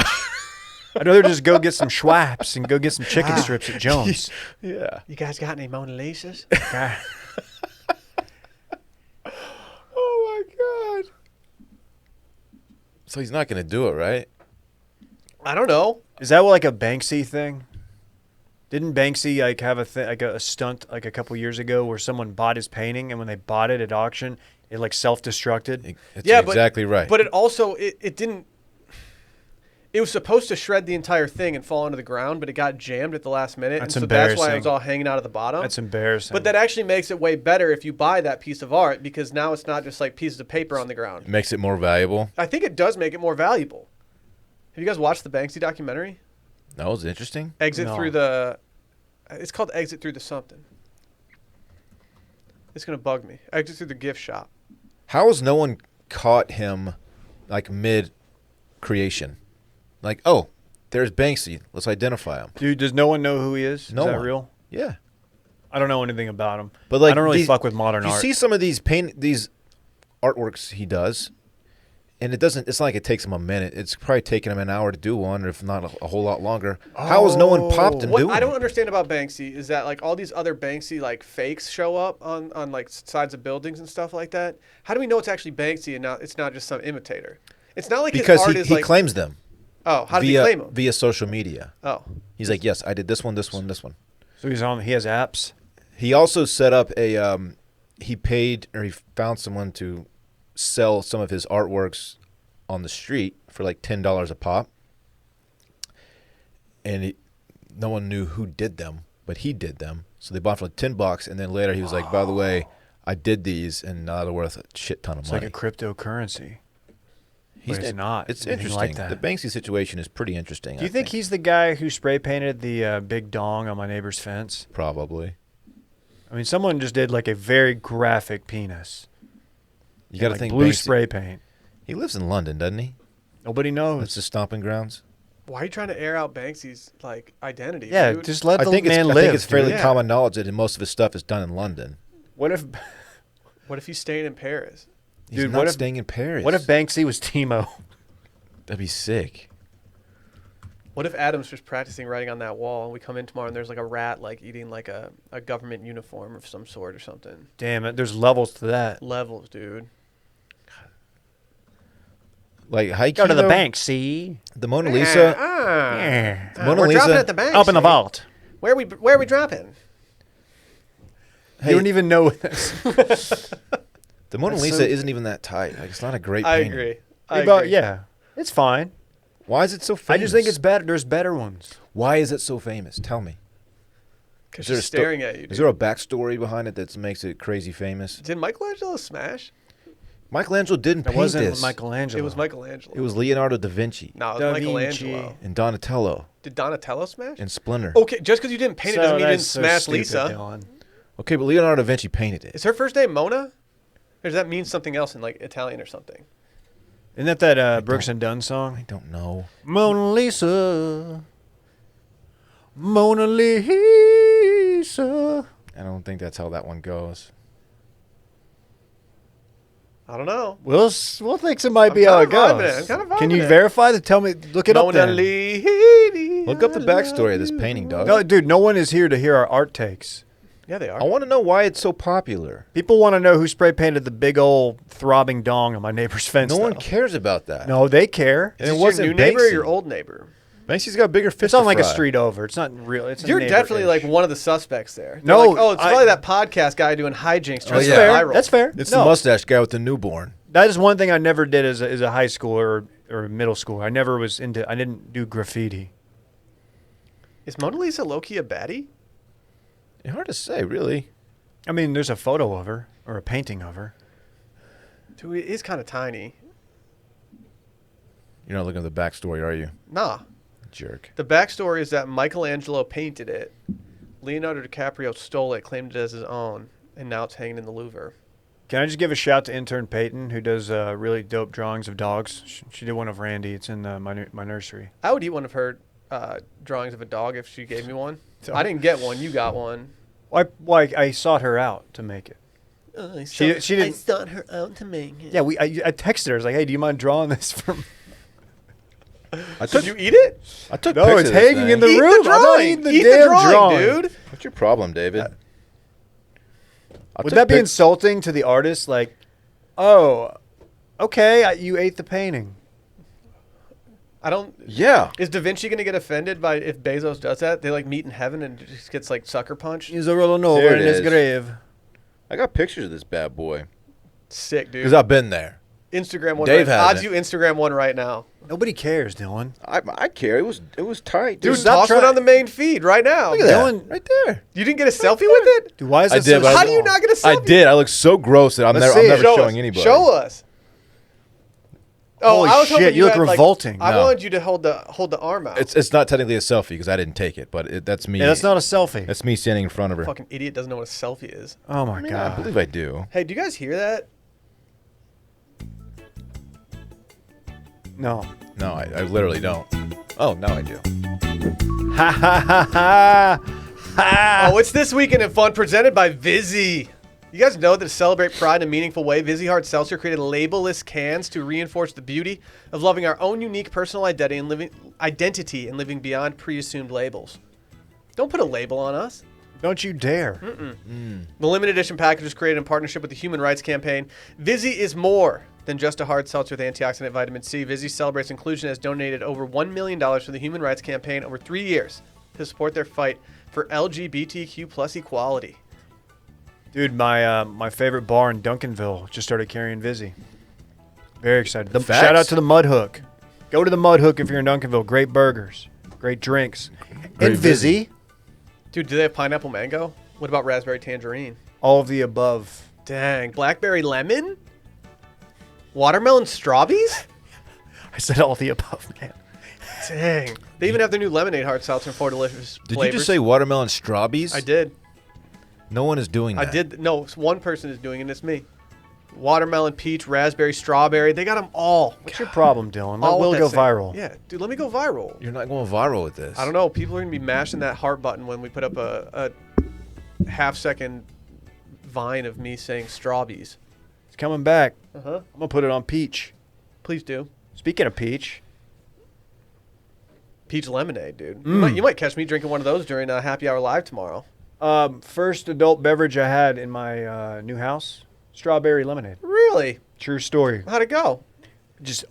I'd rather just go get some Schwaps and go get some chicken strips at Jones. Yeah. You guys got any Mona Lisas? God. Oh my god. So he's not gonna do it, right? I don't know. Is that like a Banksy thing? Didn't Banksy like have a stunt like a couple years ago where someone bought his painting, and when they bought it at auction, it like self-destructed? That's Yeah, exactly right. But it also it didn't. It was supposed to shred the entire thing and fall into the ground, but it got jammed at the last minute, That's and so that's why it was embarrassing. all hanging out of the bottom. That's embarrassing. But that actually makes it way better if you buy that piece of art, because now it's not just like pieces of paper on the ground. It makes it more valuable. I think it does make it more valuable. Have you guys watched the Banksy documentary? That was interesting. Exit No. through the. It's called Exit Through the something. It's gonna bug me. Exit through the gift shop. How is no one caught him like mid creation. Like, oh, there's Banksy. Let's identify him. Dude, does no one know who he is? No Is that one. real? Yeah. I don't know anything about him. But like I don't really these- fuck with modern you art. see some of these artworks he does, and it's not like it takes him a minute. It's probably taking him an hour to do one, or if not a whole lot longer. How has no one popped and What doing I don't it? understand about Banksy is that like all these other Banksy like fakes show up on like sides of buildings and stuff like that. How do we know it's actually Banksy and it's not just some imitator? It's not like Because his art is he like claims them oh, how does he claim them? via social media. Oh, He's like, yes, I did this one, this one, this one. So he has apps. He also set up he found someone to sell some of his artworks on the street for like $10 a pop. And no one knew who did them, but he did them. So they bought for like $10, and then later he was like, by the way, I did these, and now they're worth a shit ton of It's money. like a cryptocurrency. But it's not. It's anything interesting. like that. The Banksy situation is pretty interesting. Do you think he's the guy who spray painted the big dong on my neighbor's fence? Probably. I mean, someone just did like a very graphic penis. You got to Like think blue Banksy, spray paint. He lives in London, doesn't he? Nobody knows. That's his stomping grounds. why are you trying to air out Banksy's like identity? Yeah, dude? just let I the think man live. I think it's fairly Yeah. common knowledge that most of his stuff is done in London. What if, What if he's staying in Paris? He's Dude, not what if- staying in Paris. what if Banksy was Timo? That'd be sick. What if Adam's just practicing writing on that wall and we come in tomorrow and there's like a rat like eating like a government uniform of some sort or something? Damn it, there's levels to that. Levels, dude. Like Heike, Go to the though, bank, see? The Mona Lisa. Yeah. Mona we're dropping Lisa- at the bank. Up in the see? vault. Where are we dropping? Hey, You don't even know this. the Mona That's Lisa so- isn't even that tight. Like, it's not a great I painting. agree. I About, agree. yeah, it's fine. Why is it so I famous? just think it's better. There's better ones. Why is it so famous? Tell me. Because Is there she's a sto- staring at you. Is Dude. there a backstory behind it that makes it crazy famous? Did Michelangelo smash? Michelangelo didn't It paint wasn't this. Michelangelo. It was Michelangelo. It was Leonardo da Vinci No, it was Da Michelangelo. Vinci. and Donatello Did Donatello smash? and Splinter. Okay, just because you didn't paint it doesn't mean you didn't that's so smash stupid, Lisa. Dylan. Okay, but Leonardo da Vinci painted it. Is her first name Mona? Or does that mean something else in like Italian or something? Isn't that Brooks and Dunn I song? don't know. Mona Lisa. Mona Lisa. I don't think that's how that one goes. I don't know. We'll think it might I'm be how it kinda vibing goes. it. I'm kinda Can vibing you it. verify that? Tell me. Look it up Mona then. Lisa. Look up the backstory of this painting, dog. No, dude, no one is here to hear our art takes. Yeah, they are. I want to know why it's so popular. People want to know who spray painted the big old throbbing dong on my neighbor's fence. No one though. cares about that. No, they care. And Is it this wasn't your new neighbor or Banksy. your old neighbor? Banksy's got bigger fish It's on to like a fry. street over. It's not real. It's a You're definitely like neighbor-ish. one of the suspects there. They're No, like, oh, it's I- probably that podcast guy doing hijinks. trying Oh, to yeah. go fair. viral. That's fair. It's No. the mustache guy with the newborn. That is one thing I never did as a high schooler or middle schooler. I never was into. I didn't do graffiti. Is Mona Lisa low-key a baddie? It's hard to say, really. I mean, there's a photo of her or a painting of her. Dude, it is kind of tiny. You're not looking at the backstory, are you? Nah. Jerk. The backstory is that Michelangelo painted it. Leonardo DiCaprio stole it, claimed it as his own, and now it's hanging in the Louvre. Can I just give a shout to intern Peyton, who does really dope drawings of dogs? She did one of Randy. It's in my nursery. I would eat one of her drawings of a dog if she gave me one. So- I didn't get one. You got one. I sought her out to make it. She didn't. sought her out to make it. Yeah, I texted her. I was like, hey, do you mind drawing this for me? I Did took, you eat it? I took No, pics it's of this hanging in thing. the Eat room. the I'm not drawing. eating the Eat damn the drawing, drawing. dude. What's your problem, David? I Would took that be pic- insulting to the artist? Like, oh, okay, you ate the painting. I don't. Yeah. Is Da Vinci gonna get offended by if Bezos does that? They like meet in heaven and just gets like sucker punched. He's a rolling over There it in his is. grave. I got pictures of this bad boy. Sick, dude. Because I've been there. Instagram one. Dave right, has odds it. you Instagram one right now. Nobody cares, Dylan. I care. It was tight. Dude, Dude, stop toss one trying- on the main feed right now. look at that. Dylan- Right there. You didn't get a selfie with it? Dude, why is I this did, so but I- How do you small? not get a selfie? I did. I look so gross that I'm Let's never, see I'm it. never Show showing us. anybody. Show us. Oh, Holy I was hoping shit, you look had, like- revolting. I No. wanted you to hold the arm out. It's not technically a selfie because I didn't take it, but that's me. Yeah, that's not a selfie. That's me standing in front of her. Fucking idiot doesn't know what a selfie is. Oh my I mean, god. I believe I do. Hey, do you guys hear that? No. No, I literally don't. Oh, no, I do. Ha ha ha ha. Ha. Oh, it's This Weekend in Fun presented by Vizzy. You guys know that to celebrate pride in a meaningful way, Vizzy Hard Seltzer created label-less cans to reinforce the beauty of loving our own unique personal identity and living beyond pre-assumed labels. Don't put a label on us. Don't you dare. The limited edition package was created in partnership with the Human Rights Campaign. Vizzy is more than just a hard seltzer with antioxidant vitamin C. Vizzy celebrates inclusion, has donated over $1 million for the Human Rights Campaign over 3 years to support their fight for LGBTQ plus equality. Dude, my favorite bar in Duncanville just started carrying Vizzy. Very excited. Facts. Shout out to the Mud Hook. Go to the Mud Hook if you're in Duncanville. Great burgers, great drinks, Great and Vizzy. Dude, do they have pineapple mango? What about raspberry tangerine? All of the above. Dang. Blackberry lemon? Watermelon strawberries? I said all the above, man. Dang. They even have their new lemonade hard seltzer in 4 delicious Did flavors. you just say watermelon strawberries? I did. No one is doing that. I did. No, one person is doing it, and it's me. Watermelon, peach, raspberry, strawberry. They got them all. What's your problem, Dylan? All We'll with go that same- viral. Yeah, dude, let me go viral. You're not going viral with this. I don't know. People are going to be mashing that heart button when we put up a half-second vine of me saying strawberries. It's coming back. Uh-huh. I'm going to put it on peach. Please do. Speaking of peach. Peach lemonade, dude. You might catch me drinking one of those during Happy Hour Live tomorrow. First adult beverage I had in my new house, strawberry lemonade. Really? True story. How'd it go? Just.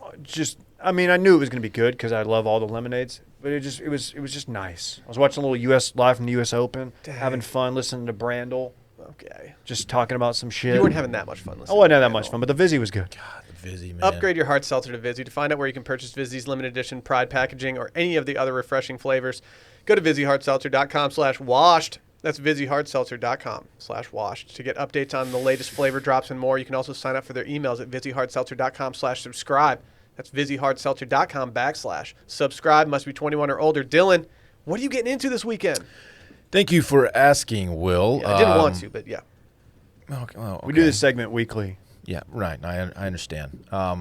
I mean, I knew it was gonna be good because I love all the lemonades, but it was just nice. I was watching a little U.S. live from the U.S. Open, Dang. having fun, listening to Brandel, Okay. just talking about some shit. You weren't having that much fun listening. I wasn't to having that Brandel. much fun, but the Vizzy was good. God, the Vizzy, man. Upgrade your hard seltzer to Vizzy. To find out where you can purchase Vizzy's limited edition Pride packaging or any of the other refreshing flavors, go to VizzyHardSeltzer.com/washed. That's VizzyHardSeltzer.com/washed to get updates on the latest flavor drops and more. You can also sign up for their emails at VizzyHardSeltzer.com/subscribe. That's VizzyHardSeltzer.com/subscribe. Must be 21 or older. Dylan, what are you getting into this weekend? Thank you for asking, Will. Yeah, I didn't want to, but yeah. Okay, well, We do okay. this segment weekly. Yeah, right. I understand. I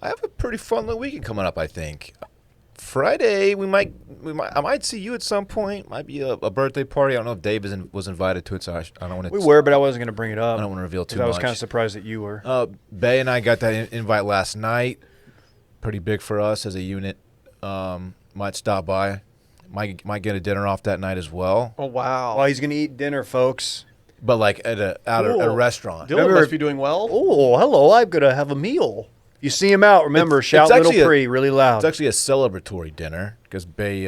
have a pretty fun little weekend coming up, I think. Friday, I might see you at some point. Might be a birthday party. I don't know if Dave was invited to it, so I don't want to. We were, but I wasn't going to bring it up. I don't want to reveal too 'cause I was much. kind of surprised that you were. Bay and I got that invite last night. Pretty big for us as a unit. Might stop by. Might get a dinner off that night as well. Oh, wow. Well, he's going to eat dinner, folks. But like at a Cool. restaurant. Dylan Remember- must be doing well. Oh, hello. I'm going to have a meal. If you see him out, remember, It's shout Little actually a- Pre really loud. It's actually a celebratory dinner because Bay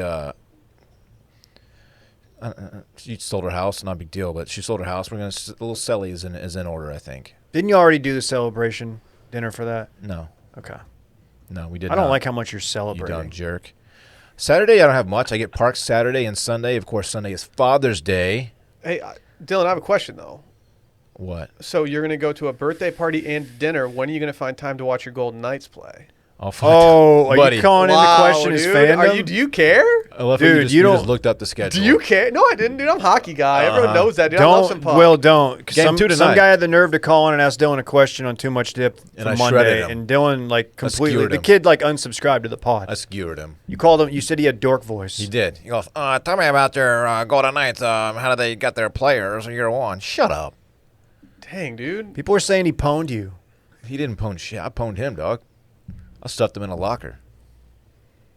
she sold her house, not a big deal, but she sold her house. We're gonna a little celly is in order, I think. Didn't you already do the celebration dinner for that? No, Okay. we did. I don't not. like how much you're You celebrating. dumb jerk. Saturday, I don't have much. I get parked Saturday and Sunday. Of course, Sunday is Father's Day. Hey, Dylan, I have a question, though. What? So you're going to go to a birthday party and dinner. When are you going to find time to watch your Golden Knights play? I'll find Oh, are Buddy. you calling into question his dude. fandom? Do you care? I love Dude, how you you just don't- looked up the schedule. Do you care? No, I didn't, dude. I'm a hockey guy. Everyone knows that, dude. I love some Don't, puck. Will, don't. 'Cause Game some 2 some tonight. guy had the nerve to call in and ask Dylan a question on Too Much Dip And for I Monday, shredded him. and Dylan like completely. skewered The him. kid like unsubscribed to the pod. I skewered him. You called him. You said he had dork voice. He did. He goes, tell me about your Golden Knights. How do they get their players year one? Shut up. Dang, dude. People were saying he pwned you. He didn't pwn shit. I pwned him, dog. I stuffed him in a locker.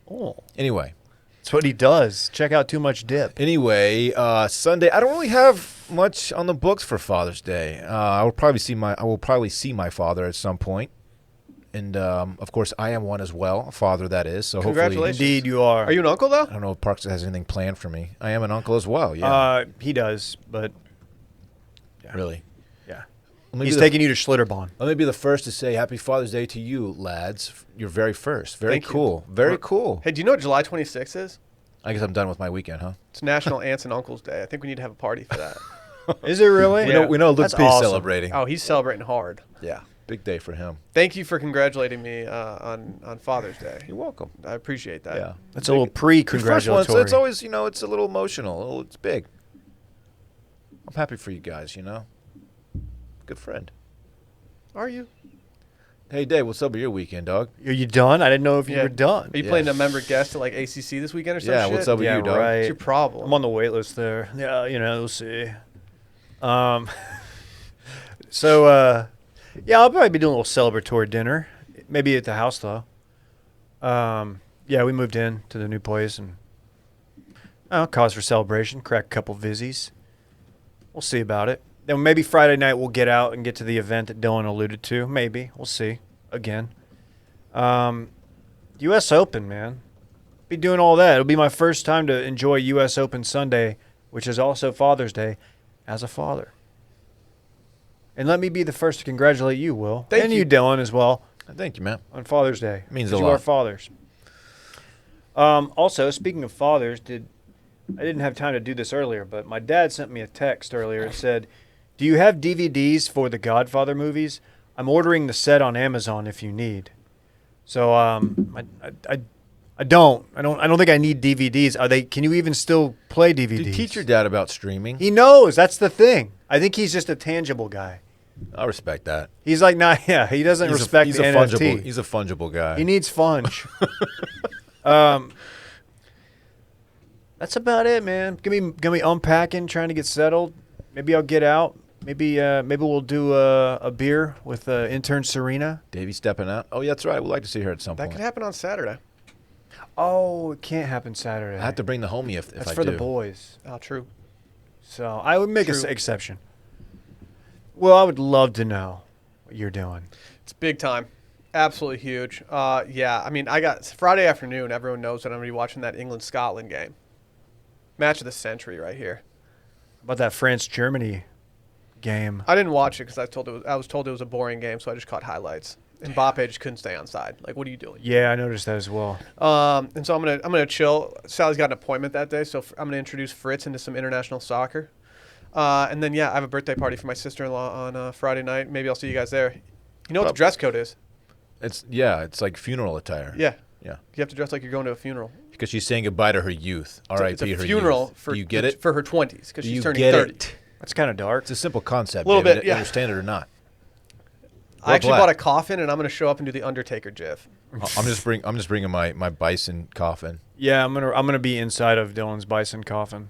Oh, Anyway. that's what he does. Check out Too Much Dip. Anyway, Sunday. I don't really have much on the books for Father's Day. I will probably see my father at some point, and of course, I am one as well, a father that is. So hopefully, Congratulations. Indeed, you are. Are you an uncle, though? I don't know if Parks has anything planned for me. I am an uncle as well. Yeah, He does, but really. yeah, Let me he's be the- taking you to Schlitterbahn. Let me be the first to say Happy Father's Day to you, lads. You're very first. Very Thank you. cool. Very cool. Hey, do you know what July 26th is? I guess I'm done with my weekend, huh? It's National Aunts and Uncles Day. I think we need to have a party for that. Is it really? Yeah. We know Luke That's P's awesome. celebrating. Oh, he's celebrating hard. Yeah, big day for him. Thank you for congratulating me on Father's Day. You're welcome. I appreciate that. Yeah. That's a little Your first one, pre-congratulatory. so it's always, it's a little emotional. It's big. I'm happy for you guys, Good friend. Are you? Hey, Dave, what's up with your weekend, dog? Are you done? I didn't know if you Yeah. were done. Are you playing a member guest at like ACC this weekend or some Yeah, shit? what's up with Yeah, you, dog? right. What's your problem? I'm on the wait list there. Yeah, we'll see. So, yeah, I'll probably be doing a little celebratory dinner. Maybe at the house, though. Yeah, we moved in to the new place and cause for celebration. Crack a couple vizzies. We'll see about it. Then maybe Friday night we'll get out and get to the event that Dylan alluded to. Maybe. We'll see. Again. U.S. Open, man. Be doing all that. It'll be my first time to enjoy U.S. Open Sunday, which is also Father's Day, as a father. And let me be the first to congratulate you, Will. Thank you. Dylan, as well, Thank you, man. on Father's Day. Means 'Cause a you are lot. fathers. Also, speaking of fathers, I didn't have time to do this earlier, but my dad sent me a text earlier. It said, "Do you have DVDs for the Godfather movies? I'm ordering the set on Amazon if you need." So I don't think I need DVDs. Are they? Can you even still play DVDs? Dude, teach your dad about streaming. He knows. That's the thing. I think he's just a tangible guy. I respect that. He's like, nah, yeah. He doesn't respect he's the a NFT. fungible. He's a fungible guy. He needs funge. That's about it, man. Gonna be unpacking, trying to get settled. Maybe I'll get out. Maybe we'll do a beer with intern Serena. Davey stepping out. Oh, yeah, that's right. We'd like to see her at some That point. could happen on Saturday. Oh, it can't happen Saturday. I have to bring the homie if That's I for do. the boys. Oh, true. So I would make an True. exception. Well, I would love to know what you're doing. It's big time. Absolutely huge. Yeah, I mean, I got Friday afternoon. Everyone knows that I'm going to be watching that England-Scotland game. Match of the century right here. About that France-Germany game. I didn't watch it because I was told it was a boring game, so I just caught highlights. And Mbappe just couldn't stay on side. Like, what are you doing? Yeah, I noticed that as well. And so I'm gonna chill. Sally's got an appointment that day, so I'm gonna introduce Fritz into some international soccer. And then I have a birthday party for my sister-in-law on Friday night. Maybe I'll see you guys there. You know what the dress code is? It's like funeral attire. Yeah. Yeah. You have to dress like you're going to a funeral. Because she's saying goodbye to her youth. R.I.P. It's a her funeral youth. for Do you get it? for her 20s because Do she's you turning get 30. it? That's kind of dark. It's a simple concept. Little David. bit, yeah. Understand it or not? I actually black. bought a coffin, and I'm going to show up and do the Undertaker gif. I'm just bringing my bison coffin. Yeah, I'm gonna be inside of Dylan's bison coffin.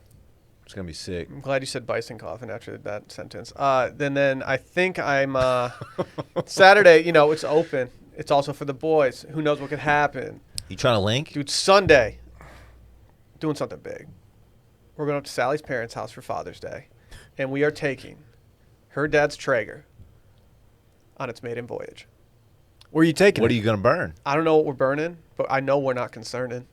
It's gonna be sick. I'm glad you said bison coffin after that sentence. Then I think I'm Saturday. You know, it's open. It's also for the boys. Who knows what could happen? You trying to link? Dude, Sunday, doing something big. We're going up to Sally's parents' house for Father's Day, and we are taking her dad's Traeger on its maiden voyage. Where are you taking What it? are you gonna burn? I don't know what we're burning, but I know we're not concerning.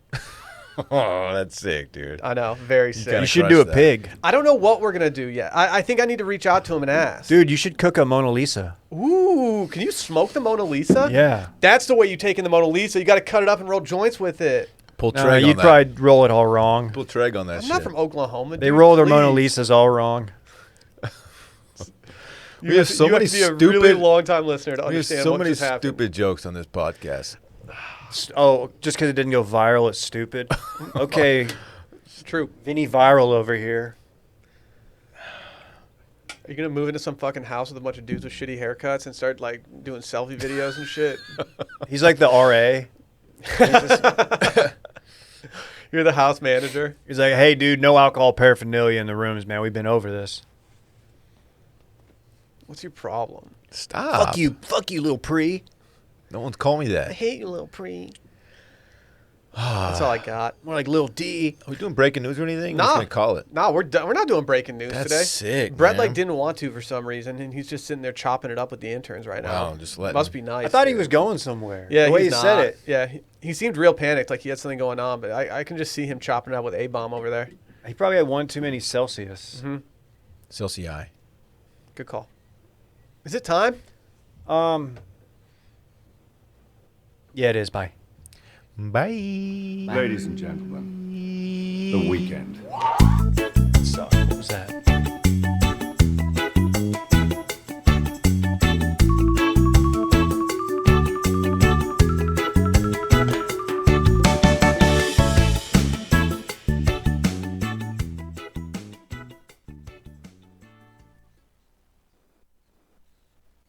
Oh, that's sick, dude. I know, very sick. gotta You should crush do a that. pig. I don't know what we're going to do yet. I think I need to reach out to him and ask. Dude, you should cook a Mona Lisa. Ooh, can you smoke the Mona Lisa? Yeah. That's the way you take in the Mona Lisa. You got to cut it up and roll joints with it. Pull No, Treg on you'd that. probably roll it all wrong. Pull Treg on that I'm shit. not from Oklahoma. They dude, roll their Mona please. Lisas all wrong. We have so many You have to be a really stupid- long-time listener to We have understand so what many just happened. stupid jokes on this podcast. Oh, just because it didn't go viral, it's stupid. Okay, It's true. Vinny Viral over here. Are you going to move into some fucking house with a bunch of dudes with shitty haircuts and start, like, doing selfie videos and shit? He's like the RA. You're the house manager. He's like, hey, dude, no alcohol paraphernalia in the rooms, man. We've been over this. What's your problem? Stop. Fuck you, little pre. No one's called me I that. hate you, little pre. That's all I got. More like little D. Are we doing breaking news or anything? We're Nah. just gonna call it. No, we're done. We're not doing breaking news That's today. sick, Brett man. didn't want to for some reason, and he's just sitting there chopping it up with the interns right now. Wow, just letting Must him. be nice. I thought he dude. was going somewhere. Yeah, the way he's he said not. it. Yeah, he seemed real panicked, like he had something going on. But I can just see him chopping it up with A-bomb over there. He probably had one too many Celsius. Mm-hmm. Celsius. Good call. Is it time? Yeah, it is. Bye. Bye. Ladies and gentlemen, the weekend.